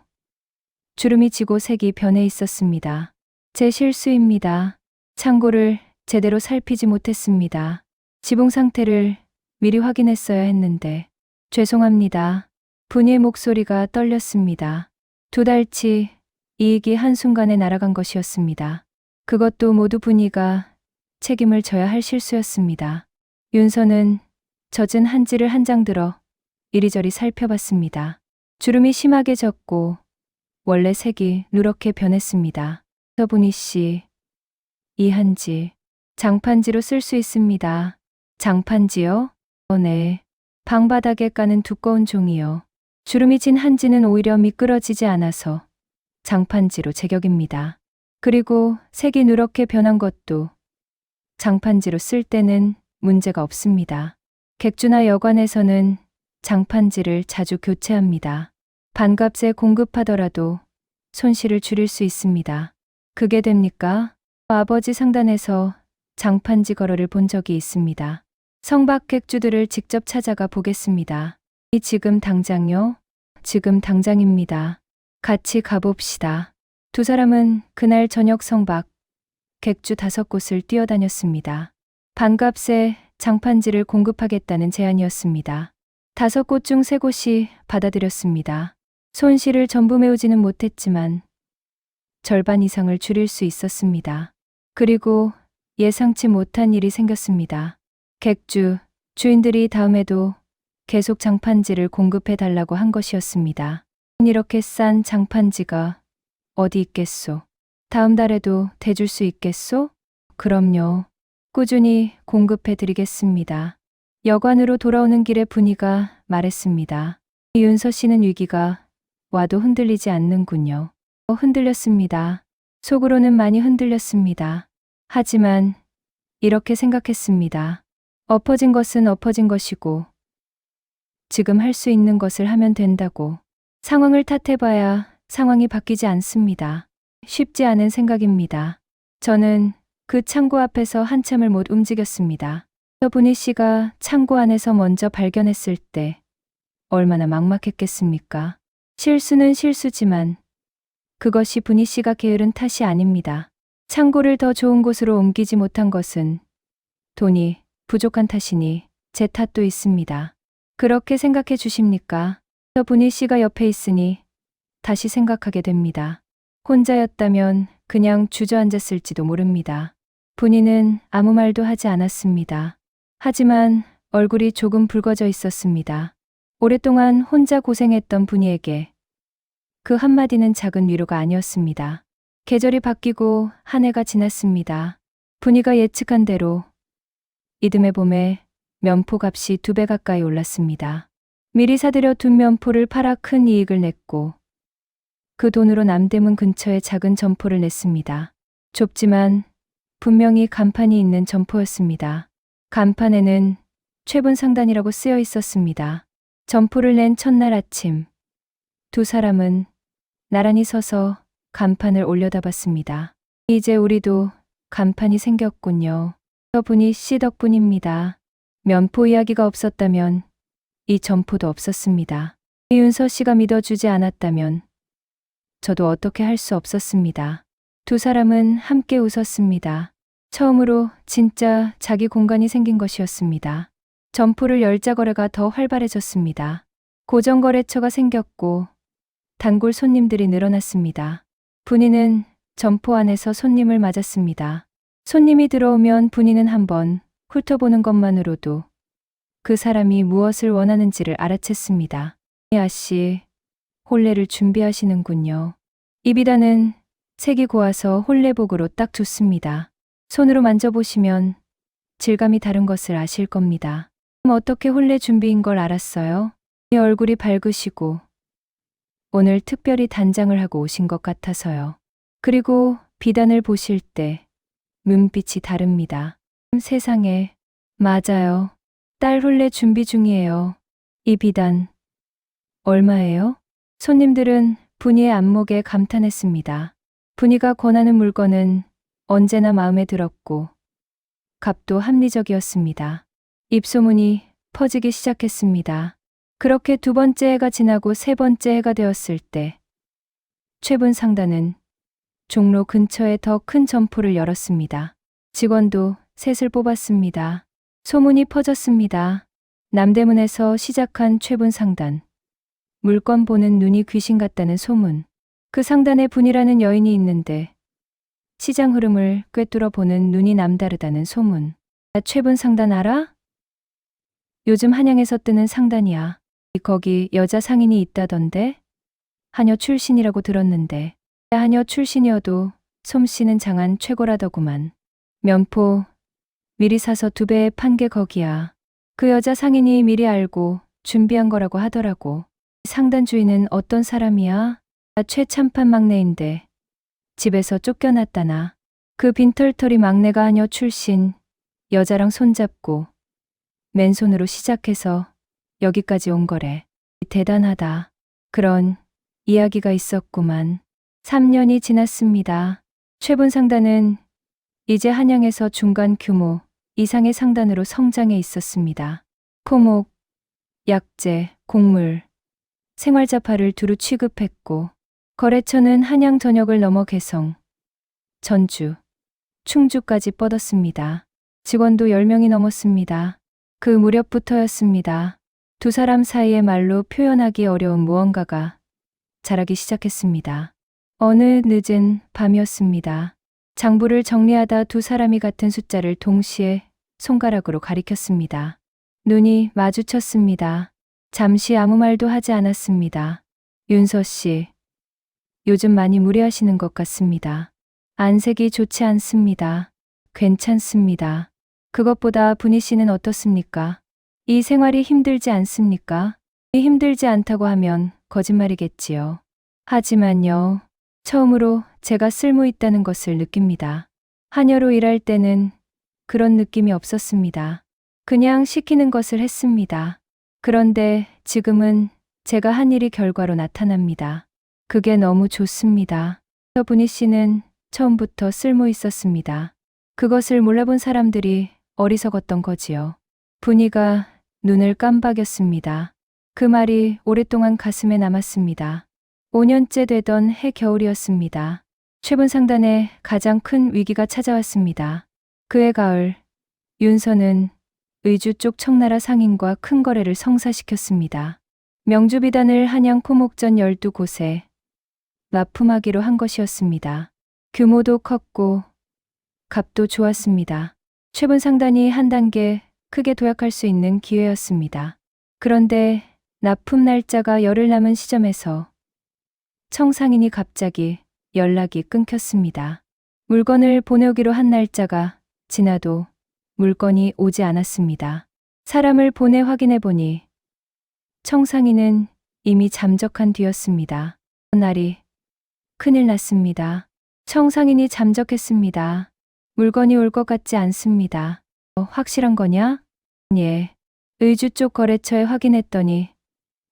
Speaker 2: 주름이 지고 색이 변해 있었습니다. 제 실수입니다. 창고를 제대로 살피지 못했습니다. 지붕 상태를 미리 확인했어야 했는데 죄송합니다. 분이의 목소리가 떨렸습니다. 2달치 이익이 한순간에 날아간 것이었습니다. 그것도 모두 분이가 책임을 져야 할 실수였습니다. 윤서는 젖은 한지를 한 장 들어 이리저리 살펴봤습니다. 주름이 심하게 졌고 원래 색이 누렇게 변했습니다. 분희 씨, 이 한지 장판지로 쓸 수 있습니다. 장판지요? 네. 방바닥에 까는 두꺼운 종이요. 주름이 진 한지는 오히려 미끄러지지 않아서 장판지로 제격입니다. 그리고 색이 누렇게 변한 것도 장판지로 쓸 때는 문제가 없습니다. 객주나 여관에서는 장판지를 자주 교체합니다. 반값에 공급하더라도 손실을 줄일 수 있습니다. 그게 됩니까? 아버지 상단에서 장판지 거래를 본 적이 있습니다. 성박 객주들을 직접 찾아가 보겠습니다. 지금 당장요? 지금 당장입니다. 같이 가봅시다. 두 사람은 그날 저녁 성박 객주 5곳을 뛰어다녔습니다. 반값에 장판지를 공급하겠다는 제안이었습니다. 5곳 중 3곳이 받아들였습니다. 손실을 전부 메우지는 못했지만 절반 이상을 줄일 수 있었습니다. 그리고 예상치 못한 일이 생겼습니다. 객주, 주인들이 다음에도 계속 장판지를 공급해 달라고 한 것이었습니다. 이렇게 싼 장판지가 어디 있겠소? 다음 달에도 대줄 수 있겠소? 그럼요. 꾸준히 공급해 드리겠습니다. 여관으로 돌아오는 길에 분이가 말했습니다. 윤서 씨는 위기가 와도 흔들리지 않는군요. 흔들렸습니다. 속으로는 많이 흔들렸습니다. 하지만 이렇게 생각했습니다. 엎어진 것은 엎어진 것이고 지금 할 수 있는 것을 하면 된다고. 상황을 탓해봐야 상황이 바뀌지 않습니다. 쉽지 않은 생각입니다. 저는 그 창고 앞에서 한참을 못 움직였습니다. 분희 씨가 창고 안에서 먼저 발견했을 때 얼마나 막막했겠습니까? 실수는 실수지만 그것이 분희 씨가 게으른 탓이 아닙니다. 창고를 더 좋은 곳으로 옮기지 못한 것은 돈이 부족한 탓이니 제 탓도 있습니다. 그렇게 생각해 주십니까? 분희 씨가 옆에 있으니 다시 생각하게 됩니다. 혼자였다면 그냥 주저앉았을지도 모릅니다. 분이는 아무 말도 하지 않았습니다. 하지만 얼굴이 조금 붉어져 있었습니다. 오랫동안 혼자 고생했던 분이에게 그 한마디는 작은 위로가 아니었습니다. 계절이 바뀌고 한 해가 지났습니다. 분이가 예측한 대로 이듬해 봄에 면포 값이 2배 가까이 올랐습니다. 미리 사들여 둔 면포를 팔아 큰 이익을 냈고 그 돈으로 남대문 근처에 작은 점포를 냈습니다. 좁지만 분명히 간판이 있는 점포였습니다. 간판에는 최분 상단이라고 쓰여 있었습니다. 점포를 낸 첫날 아침, 두 사람은 나란히 서서 간판을 올려다봤습니다. 이제 우리도 간판이 생겼군요. 저분이 씨 덕분입니다. 면포 이야기가 없었다면 이 점포도 없었습니다. 이윤서 씨가 믿어주지 않았다면 저도 어떻게 할 수 없었습니다. 두 사람은 함께 웃었습니다. 처음으로 진짜 자기 공간이 생긴 것이었습니다. 점포를 열자 거래가 더 활발해졌습니다. 고정 거래처가 생겼고 단골 손님들이 늘어났습니다. 분이는 점포 안에서 손님을 맞았습니다. 손님이 들어오면 분이는 한번 훑어보는 것만으로도 그 사람이 무엇을 원하는지를 알아챘습니다. 아씨, 혼례를 준비하시는군요. 이 비단은 색이 고와서 혼례복으로 딱 좋습니다. 손으로 만져보시면 질감이 다른 것을 아실 겁니다. 어떻게 혼례 준비인 걸 알았어요? 이 얼굴이 밝으시고 오늘 특별히 단장을 하고 오신 것 같아서요. 그리고 비단을 보실 때 눈빛이 다릅니다. 세상에, 맞아요. 딸 혼례 준비 중이에요. 이 비단 얼마예요? 손님들은 분이의 안목에 감탄했습니다. 분이가 권하는 물건은 언제나 마음에 들었고 값도 합리적이었습니다. 입소문이 퍼지기 시작했습니다. 그렇게 두 번째 해가 지나고 세 번째 해가 되었을 때 최분 상단은 종로 근처에 더 큰 점포를 열었습니다. 직원도 셋을 뽑았습니다. 소문이 퍼졌습니다. 남대문에서 시작한 최분 상단. 물건 보는 눈이 귀신 같다는 소문. 그 상단에 분이라는 여인이 있는데 시장 흐름을 꿰뚫어 보는 눈이 남다르다는 소문. 최분 상단 알아? 요즘 한양에서 뜨는 상단이야. 거기 여자 상인이 있다던데? 한여 출신이라고 들었는데. 한여 출신이어도 솜씨는 장한 최고라더구만. 면포 미리 사서 2배에 판 게 거기야. 그 여자 상인이 미리 알고 준비한 거라고 하더라고. 상단 주인은 어떤 사람이야? 최참판 막내인데 집에서 쫓겨났다나. 그 빈털터리 막내가 한여 출신 여자랑 손잡고 맨손으로 시작해서 여기까지 온 거래. 대단하다. 그런 이야기가 있었구만. 3년이 지났습니다. 최분 상단은 이제 한양에서 중간 규모 이상의 상단으로 성장해 있었습니다. 토목, 약재, 곡물, 생활자파를 두루 취급했고 거래처는 한양 전역을 넘어 개성, 전주, 충주까지 뻗었습니다. 직원도 10명이 넘었습니다. 그 무렵부터였습니다. 두 사람 사이의 말로 표현하기 어려운 무언가가 자라기 시작했습니다. 어느 늦은 밤이었습니다. 장부를 정리하다 두 사람이 같은 숫자를 동시에 손가락으로 가리켰습니다. 눈이 마주쳤습니다. 잠시 아무 말도 하지 않았습니다. 윤서 씨, 요즘 많이 무리하시는 것 같습니다. 안색이 좋지 않습니다. 괜찮습니다. 그것보다 분희 씨는 어떻습니까? 이 생활이 힘들지 않습니까? 힘들지 않다고 하면 거짓말이겠지요. 하지만요, 처음으로 제가 쓸모 있다는 것을 느낍니다. 한여로 일할 때는 그런 느낌이 없었습니다. 그냥 시키는 것을 했습니다. 그런데 지금은 제가 한 일이 결과로 나타납니다. 그게 너무 좋습니다. 분희 씨는 처음부터 쓸모 있었습니다. 그것을 몰라본 사람들이 어리석었던 거지요. 분희가 눈을 깜박였습니다. 그 말이 오랫동안 가슴에 남았습니다. 5년째 되던 해 겨울이었습니다. 최분 상단에 가장 큰 위기가 찾아왔습니다. 그해 가을, 윤서는 의주 쪽 청나라 상인과 큰 거래를 성사시켰습니다. 명주비단을 한양 코목전 12곳에 납품하기로 한 것이었습니다. 규모도 컸고 값도 좋았습니다. 최분 상단이 한 단계 크게 도약할 수 있는 기회였습니다. 그런데 납품 날짜가 열흘 남은 시점에서 청상인이 갑자기 연락이 끊겼습니다. 물건을 보내오기로 한 날짜가 지나도 물건이 오지 않았습니다. 사람을 보내 확인해 보니 청상인은 이미 잠적한 뒤였습니다. 그날이 큰일 났습니다. 청상인이 잠적했습니다. 물건이 올 것 같지 않습니다. 확실한 거냐? 예. 의주 쪽 거래처에 확인했더니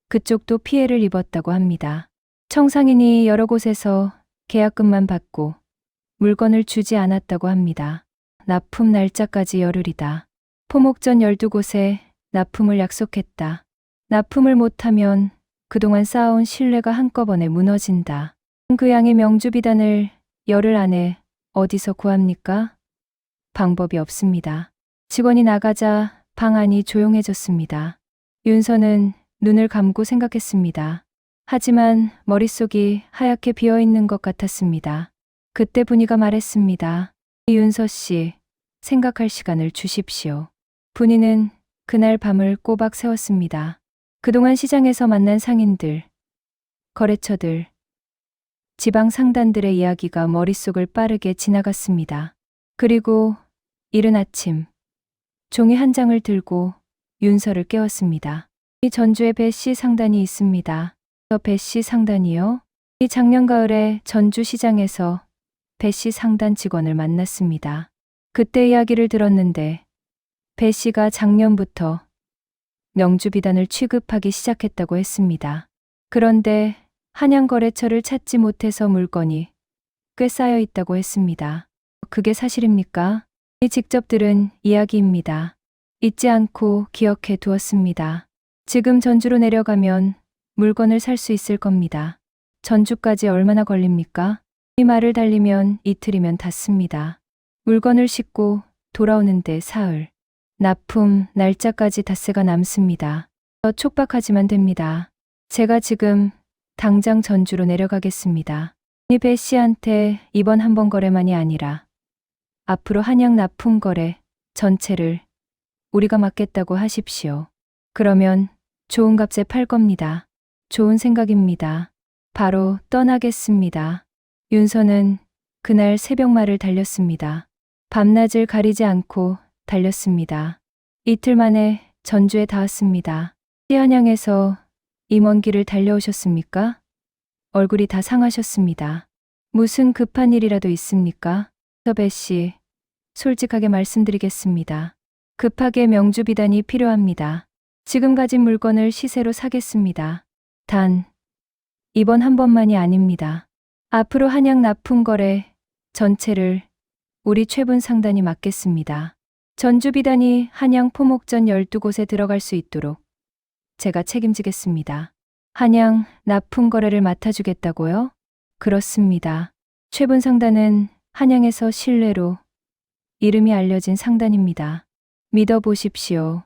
Speaker 2: 그쪽도 피해를 입었다고 합니다. 청상인이 여러 곳에서 계약금만 받고 물건을 주지 않았다고 합니다. 납품 날짜까지 열흘이다. 포목전 12곳에 납품을 약속했다. 납품을 못하면 그동안 쌓아온 신뢰가 한꺼번에 무너진다. 그 양의 명주비단을 열흘 안에 어디서 구합니까? 방법이 없습니다. 직원이 나가자 방 안이 조용해졌습니다. 윤서는 눈을 감고 생각했습니다. 하지만 머릿속이 하얗게 비어있는 것 같았습니다. 그때 분이가 말했습니다. 윤서 씨, 생각할 시간을 주십시오. 분이는 그날 밤을 꼬박 세웠습니다. 그동안 시장에서 만난 상인들, 거래처들, 지방 상단들의 이야기가 머릿속을 빠르게 지나갔습니다. 그리고 이른 아침, 종이 한 장을 들고 윤서를 깨웠습니다. 이 전주에 배씨 상단이 있습니다. 저 배씨 상단이요? 이 작년 가을에 전주시장에서 배씨 상단 직원을 만났습니다. 그때 이야기를 들었는데 배씨가 작년부터 명주비단을 취급하기 시작했다고 했습니다. 그런데 한양거래처를 찾지 못해서 물건이 꽤 쌓여 있다고 했습니다. 그게 사실입니까? 이 직접 들은 이야기입니다. 잊지 않고 기억해 두었습니다. 지금 전주로 내려가면 물건을 살 수 있을 겁니다. 전주까지 얼마나 걸립니까? 이 말을 달리면 이틀이면 닿습니다. 물건을 싣고 돌아오는데 사흘. 납품 날짜까지 닷새가 남습니다. 더 촉박하지만 됩니다. 제가 지금 당장 전주로 내려가겠습니다. 이 배 씨한테 이번 한 번 거래만이 아니라 앞으로 한양 납품 거래 전체를 우리가 맡겠다고 하십시오. 그러면 좋은 값에 팔 겁니다. 좋은 생각입니다. 바로 떠나겠습니다. 윤서는 그날 새벽말을 달렸습니다. 밤낮을 가리지 않고 달렸습니다. 이틀 만에 전주에 닿았습니다. 한양에서 이 먼 길을 달려오셨습니까? 얼굴이 다 상하셨습니다. 무슨 급한 일이라도 있습니까? 배 씨, 솔직하게 말씀드리겠습니다. 급하게 명주비단이 필요합니다. 지금 가진 물건을 시세로 사겠습니다. 단, 이번 한 번만이 아닙니다. 앞으로 한양 납품 거래 전체를 우리 최분 상단이 맡겠습니다. 전주비단이 한양 포목전 12곳에 들어갈 수 있도록 제가 책임지겠습니다. 한양 납품 거래를 맡아주겠다고요? 그렇습니다. 최분 상단은 한양에서 신뢰로 이름이 알려진 상단입니다. 믿어보십시오.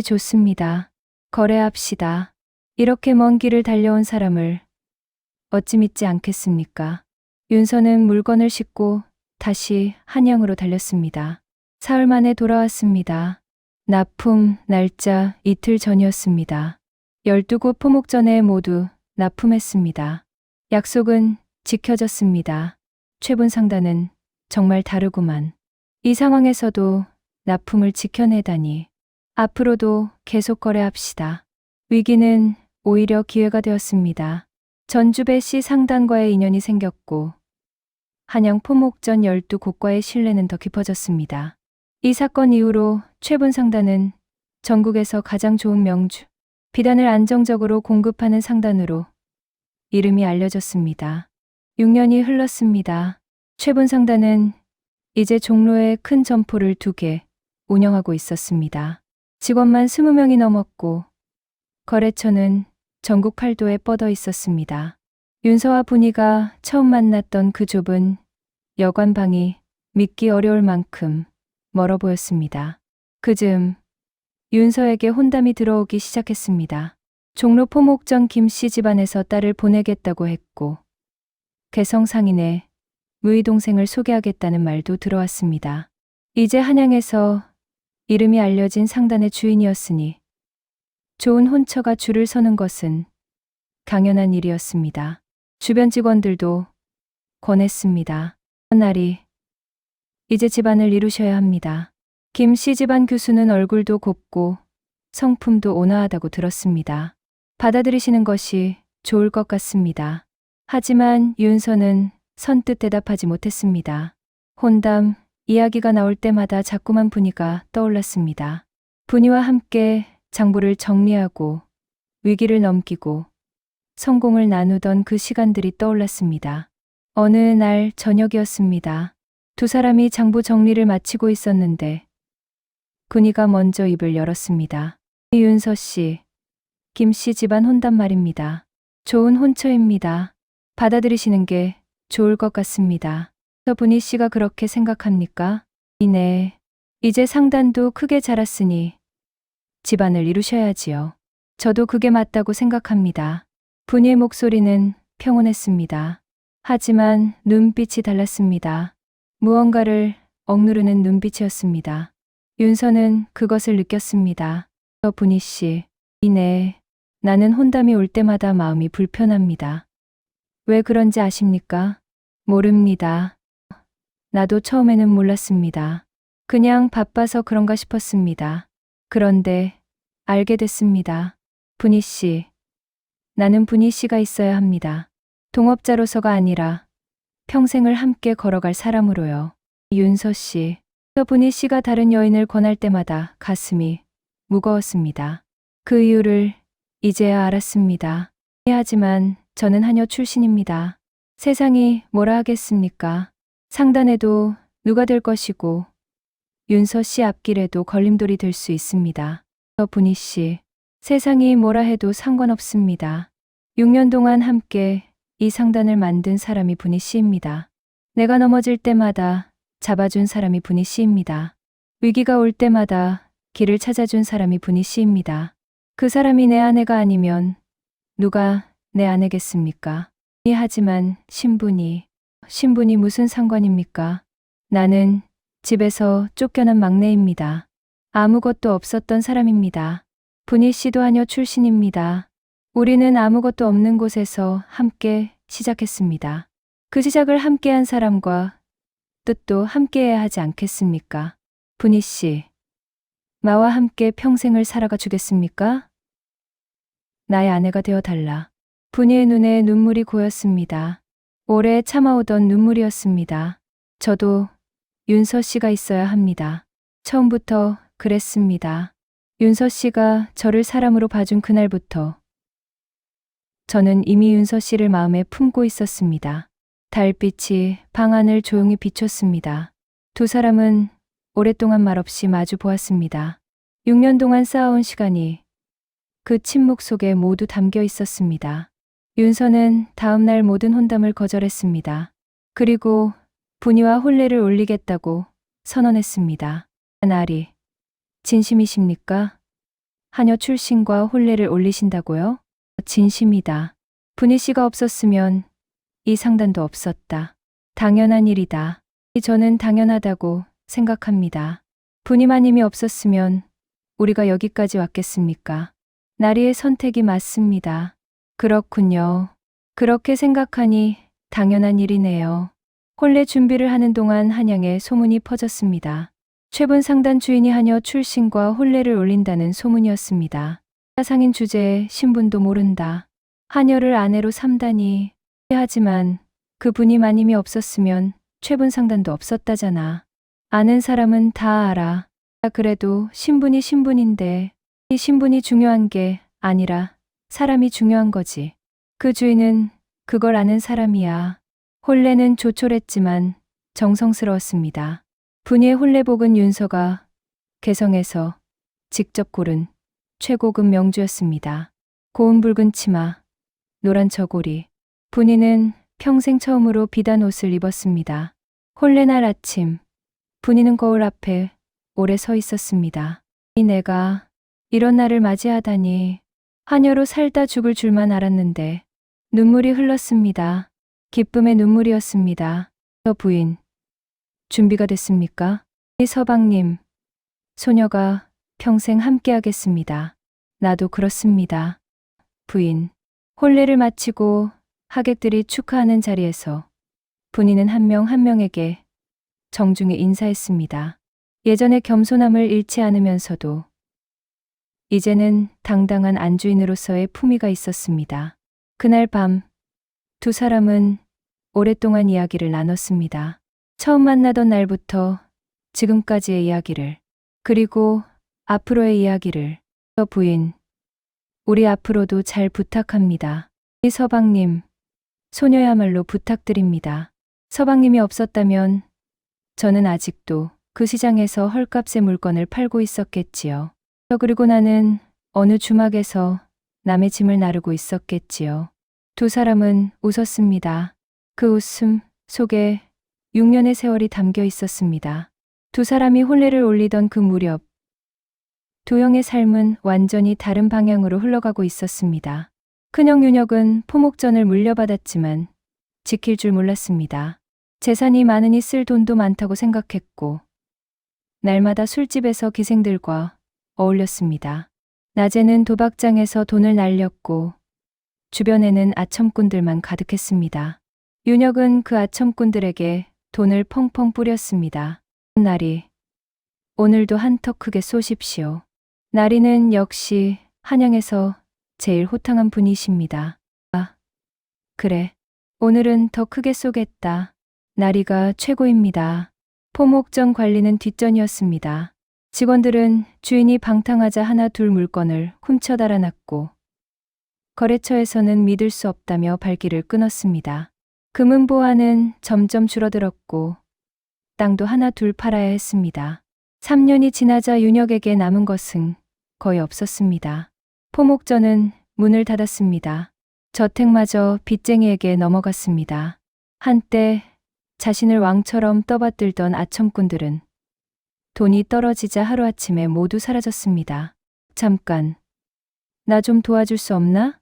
Speaker 2: 좋습니다. 거래합시다. 이렇게 먼 길을 달려온 사람을 어찌 믿지 않겠습니까? 윤서는 물건을 싣고 다시 한양으로 달렸습니다. 사흘 만에 돌아왔습니다. 납품 날짜 이틀 전이었습니다. 12곳 포목전에 모두 납품했습니다. 약속은 지켜졌습니다. 최분 상단은 정말 다르구만. 이 상황에서도 납품을 지켜내다니. 앞으로도 계속 거래합시다. 위기는 오히려 기회가 되었습니다. 전주배 씨 상단과의 인연이 생겼고 한양 포목전 12곳과의 신뢰는 더 깊어졌습니다. 이 사건 이후로 최분 상단은 전국에서 가장 좋은 명주, 비단을 안정적으로 공급하는 상단으로 이름이 알려졌습니다. 6년이 흘렀습니다. 최분 상단은 이제 종로에 큰 점포를 2개 운영하고 있었습니다. 직원만 20명이 넘었고 거래처는 전국 8도에 뻗어 있었습니다. 윤서와 분이가 처음 만났던 그 좁은 여관방이 믿기 어려울 만큼 멀어 보였습니다. 그즈음 윤서에게 혼담이 들어오기 시작했습니다. 종로 포목전 김씨 집안에서 딸을 보내겠다고 했고 개성 상인의 무의 동생을 소개하겠다는 말도 들어왔습니다. 이제 한양에서 이름이 알려진 상단의 주인이었으니 좋은 혼처가 줄을 서는 것은 당연한 일이었습니다. 주변 직원들도 권했습니다. 날이 이제 집안을 이루셔야 합니다. 김 씨 집안 교수는 얼굴도 곱고 성품도 온화하다고 들었습니다. 받아들이시는 것이 좋을 것 같습니다. 하지만 윤서는 선뜻 대답하지 못했습니다. 혼담, 이야기가 나올 때마다 자꾸만 분이가 떠올랐습니다. 분이와 함께 장부를 정리하고 위기를 넘기고 성공을 나누던 그 시간들이 떠올랐습니다. 어느 날 저녁이었습니다. 두 사람이 장부 정리를 마치고 있었는데 군이가 먼저 입을 열었습니다. 윤서 씨, 김 씨 집안 혼단 말입니다. 좋은 혼처입니다. 받아들이시는 게 좋을 것 같습니다. 분희 씨가 그렇게 생각합니까? 네. 이제 상단도 크게 자랐으니 집안을 이루셔야지요. 저도 그게 맞다고 생각합니다. 분희의 목소리는 평온했습니다. 하지만 눈빛이 달랐습니다. 무언가를 억누르는 눈빛이었습니다. 윤서는 그것을 느꼈습니다. 분희 씨, 네. 나는 혼담이 올 때마다 마음이 불편합니다. 왜 그런지 아십니까? 모릅니다. 나도 처음에는 몰랐습니다. 그냥 바빠서 그런가 싶었습니다. 그런데 알게 됐습니다. 분희 씨. 나는 분희 씨가 있어야 합니다. 동업자로서가 아니라 평생을 함께 걸어갈 사람으로요. 윤서 씨. 분희 씨가 다른 여인을 권할 때마다 가슴이 무거웠습니다. 그 이유를 이제야 알았습니다. 하지만 저는 하녀 출신입니다. 세상이 뭐라 하겠습니까? 상단에도 누가 될 것이고 윤서 씨 앞길에도 걸림돌이 될 수 있습니다. 분희 씨, 세상이 뭐라 해도 상관없습니다. 6년 동안 함께 이 상단을 만든 사람이 분희 씨입니다. 내가 넘어질 때마다 잡아준 사람이 분희 씨입니다. 위기가 올 때마다 길을 찾아준 사람이 분희 씨입니다. 그 사람이 내 아내가 아니면 누가 내 아내겠습니까? 하지만 신분이 무슨 상관입니까? 나는 집에서 쫓겨난 막내입니다. 아무것도 없었던 사람입니다. 분희 씨도 하녀 출신입니다. 우리는 아무것도 없는 곳에서 함께 시작했습니다. 그 시작을 함께한 사람과 뜻도 함께해야 하지 않겠습니까? 분희 씨, 나와 함께 평생을 살아가 주겠습니까? 나의 아내가 되어 달라. 분희의 눈에 눈물이 고였습니다. 오래 참아오던 눈물이었습니다. 저도 윤서 씨가 있어야 합니다. 처음부터 그랬습니다. 윤서 씨가 저를 사람으로 봐준 그날부터 저는 이미 윤서 씨를 마음에 품고 있었습니다. 달빛이 방 안을 조용히 비췄습니다. 두 사람은 오랫동안 말없이 마주 보았습니다. 6년 동안 쌓아온 시간이 그 침묵 속에 모두 담겨 있었습니다. 윤서는 다음 날 모든 혼담을 거절했습니다. 그리고 분희와 혼례를 올리겠다고 선언했습니다. 나리, 진심이십니까? 하녀 출신과 혼례를 올리신다고요? 진심이다. 분희 씨가 없었으면 이 상단도 없었다. 당연한 일이다. 저는 당연하다고 생각합니다. 분희마님이 없었으면 우리가 여기까지 왔겠습니까? 나리의 선택이 맞습니다. 그렇군요. 그렇게 생각하니 당연한 일이네요. 혼례 준비를 하는 동안 한양에 소문이 퍼졌습니다. 최분 상단 주인이 하녀 출신과 혼례를 올린다는 소문이었습니다. 상인 주제에 신분도 모른다. 하녀를 아내로 삼다니. 하지만 그 분이 마님이 없었으면 최분 상단도 없었다잖아. 아는 사람은 다 알아. 그래도 신분이 신분인데 이 신분이 중요한 게 아니라 사람이 중요한 거지. 그 주인은 그걸 아는 사람이야. 혼례는 조촐했지만 정성스러웠습니다. 분이의 혼례복은 윤서가 개성에서 직접 고른 최고급 명주였습니다. 고운 붉은 치마, 노란 저고리. 분이는 평생 처음으로 비단 옷을 입었습니다. 혼례날 아침, 분이는 거울 앞에 오래 서 있었습니다. 내가 이런 날을 맞이하다니. 하녀로 살다 죽을 줄만 알았는데 눈물이 흘렀습니다. 기쁨의 눈물이었습니다. 부인, 준비가 됐습니까? 서방님, 소녀가 평생 함께하겠습니다. 나도 그렇습니다. 부인, 혼례를 마치고 하객들이 축하하는 자리에서 분이는 한 명 한 명에게 정중히 인사했습니다. 예전의 겸손함을 잃지 않으면서도 이제는 당당한 안주인으로서의 품위가 있었습니다. 그날 밤 두 사람은 오랫동안 이야기를 나눴습니다. 처음 만나던 날부터 지금까지의 이야기를, 그리고 앞으로의 이야기를. 부인, 우리 앞으로도 잘 부탁합니다. 이 서방님, 소녀야말로 부탁드립니다. 서방님이 없었다면 저는 아직도 그 시장에서 헐값의 물건을 팔고 있었겠지요. 그리고 나는 어느 주막에서 남의 짐을 나르고 있었겠지요. 두 사람은 웃었습니다. 그 웃음 속에 6년의 세월이 담겨 있었습니다. 두 사람이 혼례를 올리던 그 무렵, 도영의 삶은 완전히 다른 방향으로 흘러가고 있었습니다. 큰형 윤혁은 포목전을 물려받았지만 지킬 줄 몰랐습니다. 재산이 많으니 쓸 돈도 많다고 생각했고 날마다 술집에서 기생들과 어울렸습니다. 낮에는 도박장에서 돈을 날렸고 주변에는 아첨꾼들만 가득했습니다. 윤혁은 그 아첨꾼들에게 돈을 펑펑 뿌렸습니다. 나리, 오늘도 한턱 크게 쏘십시오. 나리는 역시 한양에서 제일 호탕한 분이십니다. 아, 그래. 오늘은 더 크게 쏘겠다. 나리가 최고입니다. 포목전 관리는 뒷전이었습니다. 직원들은 주인이 방탕하자 하나 둘 물건을 훔쳐 달아났고 거래처에서는 믿을 수 없다며 발길을 끊었습니다. 금은보화는 점점 줄어들었고 땅도 하나 둘 팔아야 했습니다. 3년이 지나자 윤혁에게 남은 것은 거의 없었습니다. 포목전은 문을 닫았습니다. 저택마저 빚쟁이에게 넘어갔습니다. 한때 자신을 왕처럼 떠받들던 아첨꾼들은 돈이 떨어지자 하루아침에 모두 사라졌습니다. 잠깐, 나 좀 도와줄 수 없나?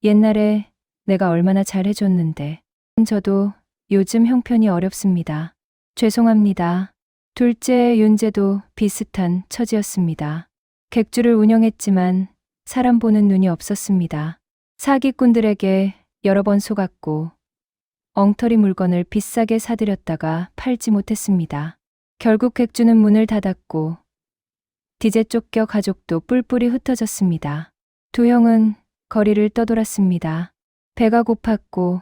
Speaker 2: 옛날에 내가 얼마나 잘해줬는데. 저도 요즘 형편이 어렵습니다. 죄송합니다. 둘째 윤재도 비슷한 처지였습니다. 객주를 운영했지만 사람 보는 눈이 없었습니다. 사기꾼들에게 여러 번 속았고 엉터리 물건을 비싸게 사들였다가 팔지 못했습니다. 결국 객주는 문을 닫았고 디제 쫓겨 가족도 뿔뿔이 흩어졌습니다. 두 형은 거리를 떠돌았습니다. 배가 고팠고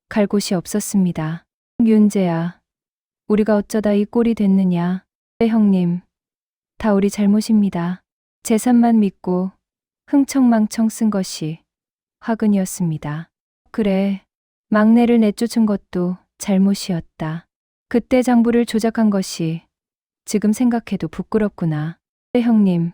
Speaker 2: 갈 곳이 없었습니다. 윤재야, 우리가 어쩌다 이 꼴이 됐느냐. 네, 형님, 다 우리 잘못입니다. 재산만 믿고 흥청망청 쓴 것이 화근이었습니다. 그래, 막내를 내쫓은 것도 잘못이었다. 그때 장부를 조작한 것이 지금 생각해도 부끄럽구나. 네, 형님,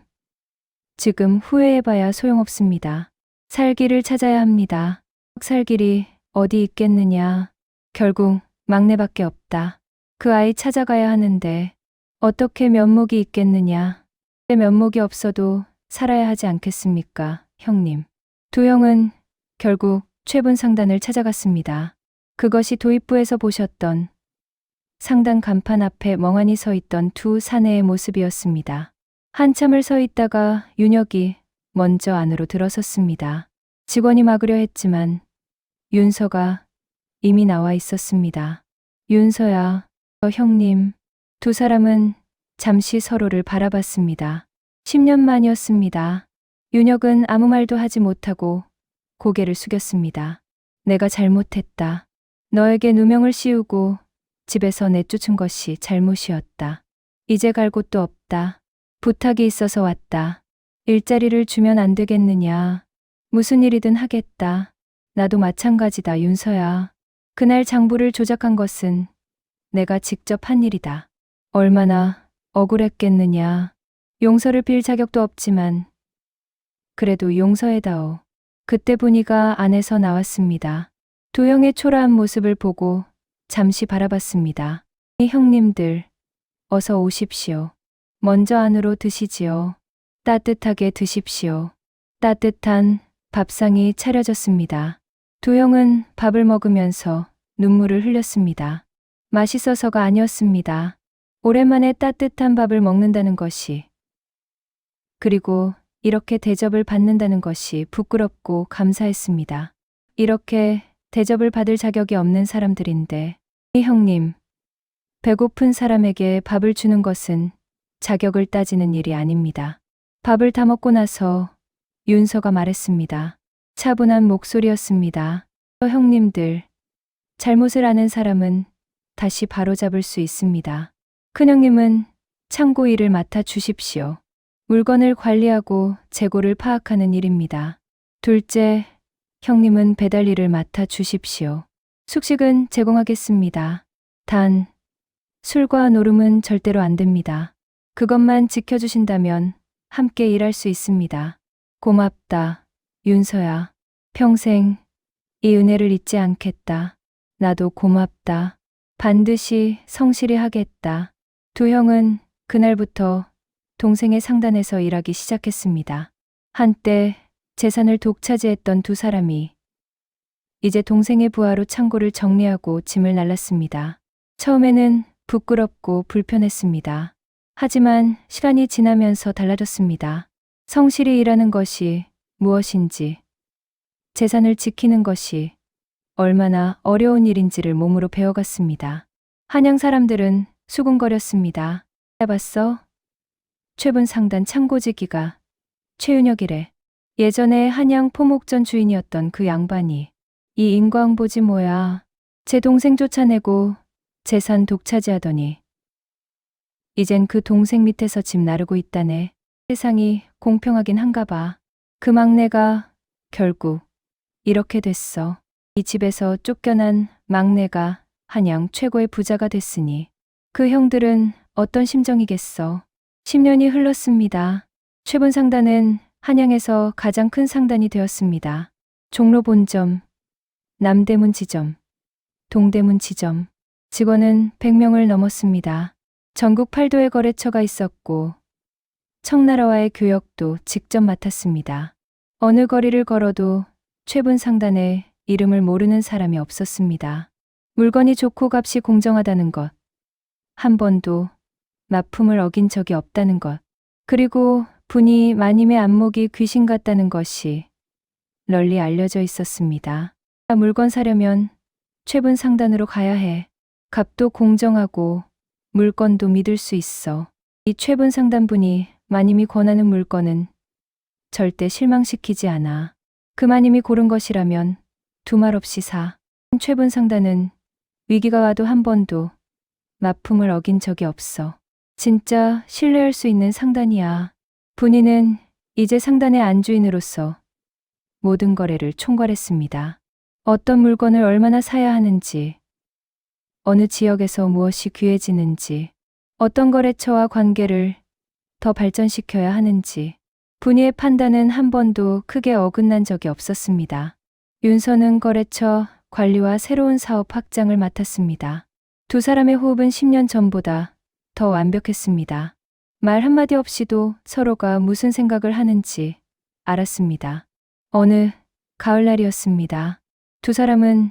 Speaker 2: 지금 후회해봐야 소용없습니다. 살 길을 찾아야 합니다. 살 길이 어디 있겠느냐. 결국 막내밖에 없다. 그 아이 찾아가야 하는데 어떻게 면목이 있겠느냐. 내 면목이 없어도 살아야 하지 않겠습니까, 형님. 두 형은 결국 최분 상단을 찾아갔습니다. 그것이 도입부에서 보셨던 상단 간판 앞에 멍하니 서 있던 두 사내의 모습이었습니다. 한참을 서 있다가 윤혁이 먼저 안으로 들어섰습니다. 직원이 막으려 했지만 윤서가 이미 나와 있었습니다. 윤서야, 형님. 두 사람은 잠시 서로를 바라봤습니다. 10년 만이었습니다. 윤혁은 아무 말도 하지 못하고 고개를 숙였습니다. 내가 잘못했다. 너에게 누명을 씌우고 집에서 내쫓은 것이 잘못이었다. 이제 갈 곳도 없다. 부탁이 있어서 왔다. 일자리를 주면 안 되겠느냐. 무슨 일이든 하겠다. 나도 마찬가지다, 윤서야. 그날 장부를 조작한 것은 내가 직접 한 일이다. 얼마나 억울했겠느냐. 용서를 빌 자격도 없지만 그래도 용서해다오. 그때 분이가 안에서 나왔습니다. 두 형의 초라한 모습을 보고 잠시 바라봤습니다. 이 형님들, 어서 오십시오. 먼저 안으로 드시지요. 따뜻하게 드십시오. 따뜻한 밥상이 차려졌습니다. 두 형은 밥을 먹으면서 눈물을 흘렸습니다. 맛있어서가 아니었습니다. 오랜만에 따뜻한 밥을 먹는다는 것이, 그리고 이렇게 대접을 받는다는 것이 부끄럽고 감사했습니다. 이렇게 대접을 받을 자격이 없는 사람들인데, 이 형님, 배고픈 사람에게 밥을 주는 것은 자격을 따지는 일이 아닙니다. 밥을 다 먹고 나서 윤서가 말했습니다. 차분한 목소리였습니다. 형님들, 잘못을 아는 사람은 다시 바로잡을 수 있습니다. 큰형님은 창고 일을 맡아 주십시오. 물건을 관리하고 재고를 파악하는 일입니다. 둘째, 형님은 배달 일을 맡아 주십시오. 숙식은 제공하겠습니다. 단, 술과 노름은 절대로 안 됩니다. 그것만 지켜주신다면 함께 일할 수 있습니다. 고맙다, 윤서야. 평생 이 은혜를 잊지 않겠다. 나도 고맙다. 반드시 성실히 하겠다. 두 형은 그날부터 동생의 상단에서 일하기 시작했습니다. 한때 재산을 독차지했던 두 사람이 이제 동생의 부하로 창고를 정리하고 짐을 날랐습니다. 처음에는 부끄럽고 불편했습니다. 하지만 시간이 지나면서 달라졌습니다. 성실히 일하는 것이 무엇인지, 재산을 지키는 것이 얼마나 어려운 일인지를 몸으로 배워갔습니다. 한양 사람들은 수군거렸습니다. 해봤어? 최분 상단 창고지기가 최윤혁이래. 예전에 한양 포목전 주인이었던 그 양반이 이 인광보지 뭐야. 제 동생 쫓아내고 재산 독차지하더니 이젠 그 동생 밑에서 집 나르고 있다네. 세상이 공평하긴 한가 봐. 그 막내가 결국 이렇게 됐어. 이 집에서 쫓겨난 막내가 한양 최고의 부자가 됐으니 그 형들은 어떤 심정이겠어. 10년이 흘렀습니다. 최분 상단은 한양에서 가장 큰 상단이 되었습니다. 종로 본점, 남대문 지점, 동대문 지점, 직원은 100명을 넘었습니다. 전국 8도의 거래처가 있었고 청나라와의 교역도 직접 맡았습니다. 어느 거리를 걸어도 최분 상단의 이름을 모르는 사람이 없었습니다. 물건이 좋고 값이 공정하다는 것, 한 번도 납품을 어긴 적이 없다는 것, 그리고 분이 마님의 안목이 귀신 같다는 것이 널리 알려져 있었습니다. 물건 사려면 최분 상단으로 가야 해. 값도 공정하고 물건도 믿을 수 있어. 이 최분 상단분이 마님이 권하는 물건은 절대 실망시키지 않아. 그 마님이 고른 것이라면 두말 없이 사. 최분 상단은 위기가 와도 한 번도 납품을 어긴 적이 없어. 진짜 신뢰할 수 있는 상단이야. 분이는 이제 상단의 안주인으로서 모든 거래를 총괄했습니다. 어떤 물건을 얼마나 사야 하는지, 어느 지역에서 무엇이 귀해지는지, 어떤 거래처와 관계를 더 발전시켜야 하는지, 분이의 판단은 한 번도 크게 어긋난 적이 없었습니다. 윤서는 거래처 관리와 새로운 사업 확장을 맡았습니다. 두 사람의 호흡은 10년 전보다 더 완벽했습니다. 말 한마디 없이도 서로가 무슨 생각을 하는지 알았습니다. 어느 가을날이었습니다. 두 사람은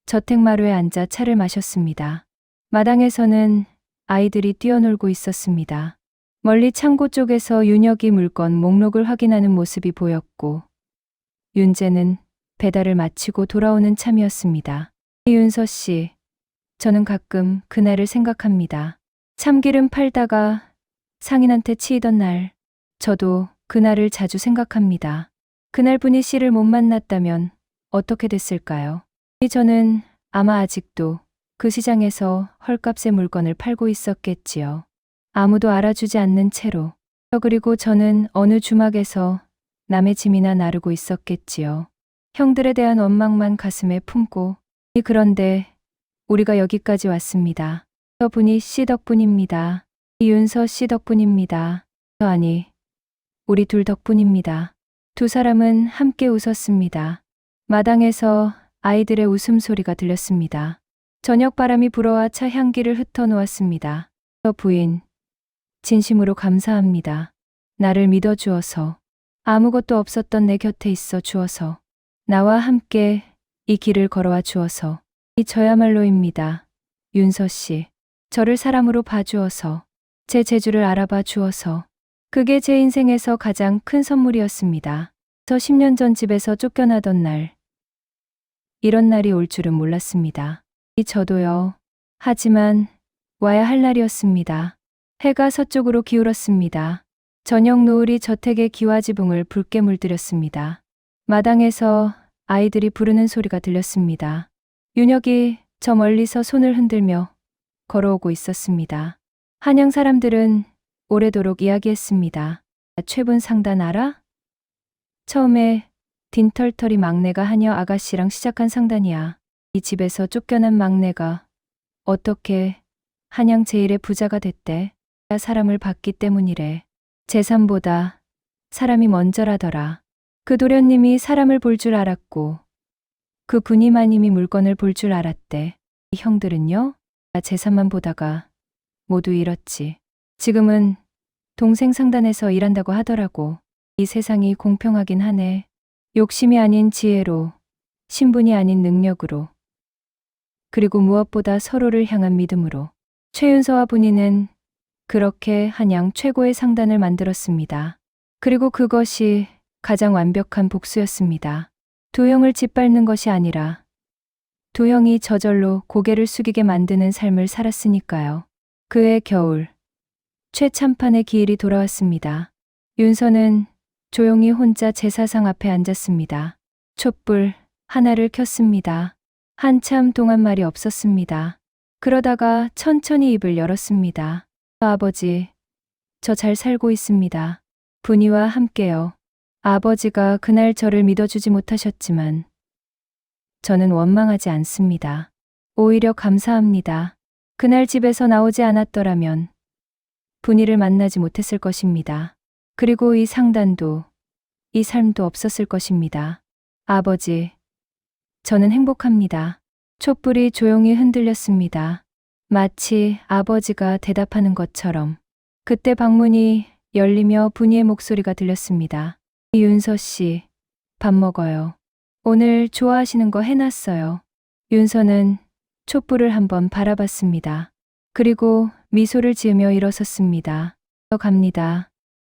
Speaker 2: 저택마루에 앉아 차를 마셨습니다. 마당에서는 아이들이 뛰어놀고 있었습니다. 멀리 창고 쪽에서 윤혁이 물건 목록을 확인하는 모습이 보였고 윤재는 배달을 마치고 돌아오는 참이었습니다. 윤서 씨, 저는 가끔 그날을 생각합니다. 참기름 팔다가 상인한테 치이던 날, 저도 그날을 자주 생각합니다. 그날 분이 씨를 못 만났다면 어떻게 됐을까요? 저는 아마 아직도 그 시장에서 헐값의 물건을 팔고 있었겠지요. 아무도 알아주지 않는 채로. 그리고 저는 어느 주막에서 남의 짐이나 나르고 있었겠지요. 형들에 대한 원망만 가슴에 품고. 그런데 우리가 여기까지 왔습니다. 분이 씨 덕분입니다. 이윤서 씨 덕분입니다. 아니, 우리 둘 덕분입니다. 두 사람은 함께 웃었습니다. 마당에서 아이들의 웃음소리가 들렸습니다. 저녁 바람이 불어와 차 향기를 흩어놓았습니다. 부인, 진심으로 감사합니다. 나를 믿어주어서, 아무것도 없었던 내 곁에 있어 주어서, 나와 함께 이 길을 걸어와 주어서, 저야말로입니다. 윤서 씨. 저를 사람으로 봐주어서, 제 재주를 알아봐 주어서, 그게 제 인생에서 가장 큰 선물이었습니다. 저 10년 전 집에서 쫓겨나던 날, 이런 날이 올 줄은 몰랐습니다. 저도요. 하지만 와야 할 날이었습니다. 해가 서쪽으로 기울었습니다. 저녁 노을이 저택의 기와지붕을 붉게 물들였습니다. 마당에서 아이들이 부르는 소리가 들렸습니다. 윤혁이 저 멀리서 손을 흔들며 걸어오고 있었습니다. 한양 사람들은 오래도록 이야기했습니다. 최분 상단 알아? 처음에 딘털털이 막내가 하녀 아가씨랑 시작한 상단이야. 이 집에서 쫓겨난 막내가 어떻게 한양 제일의 부자가 됐대. 사람을 봤기 때문이래. 재산보다 사람이 먼저라더라. 그 도련님이 사람을 볼 줄 알았고 그 군이마님이 물건을 볼 줄 알았대. 이 형들은요? 재산만 보다가 모두 잃었지. 지금은 동생 상단에서 일한다고 하더라고. 이 세상이 공평하긴 하네. 욕심이 아닌 지혜로, 신분이 아닌 능력으로, 그리고 무엇보다 서로를 향한 믿음으로. 최윤서와 분이는 그렇게 한양 최고의 상단을 만들었습니다. 그리고 그것이 가장 완벽한 복수였습니다. 두 형을 짓밟는 것이 아니라 두 형이 저절로 고개를 숙이게 만드는 삶을 살았으니까요. 그해 겨울, 최참판의 기일이 돌아왔습니다. 윤서는 조용히 혼자 제사상 앞에 앉았습니다. 촛불 하나를 켰습니다. 한참 동안 말이 없었습니다. 그러다가 천천히 입을 열었습니다. 아버지, 저 잘 살고 있습니다. 분이와 함께요. 아버지가 그날 저를 믿어주지 못하셨지만 저는 원망하지 않습니다. 오히려 감사합니다. 그날 집에서 나오지 않았더라면 분이를 만나지 못했을 것입니다. 그리고 이 상단도, 이 삶도 없었을 것입니다. 아버지, 저는 행복합니다. 촛불이 조용히 흔들렸습니다. 마치 아버지가 대답하는 것처럼. 그때 방문이 열리며 분이의 목소리가 들렸습니다. 윤서 씨, 밥 먹어요. 오늘 좋아하시는 거 해놨어요. 윤서는 촛불을 한번 바라봤습니다. 그리고 미소를 지으며 일어섰습니다. 저 갑니다.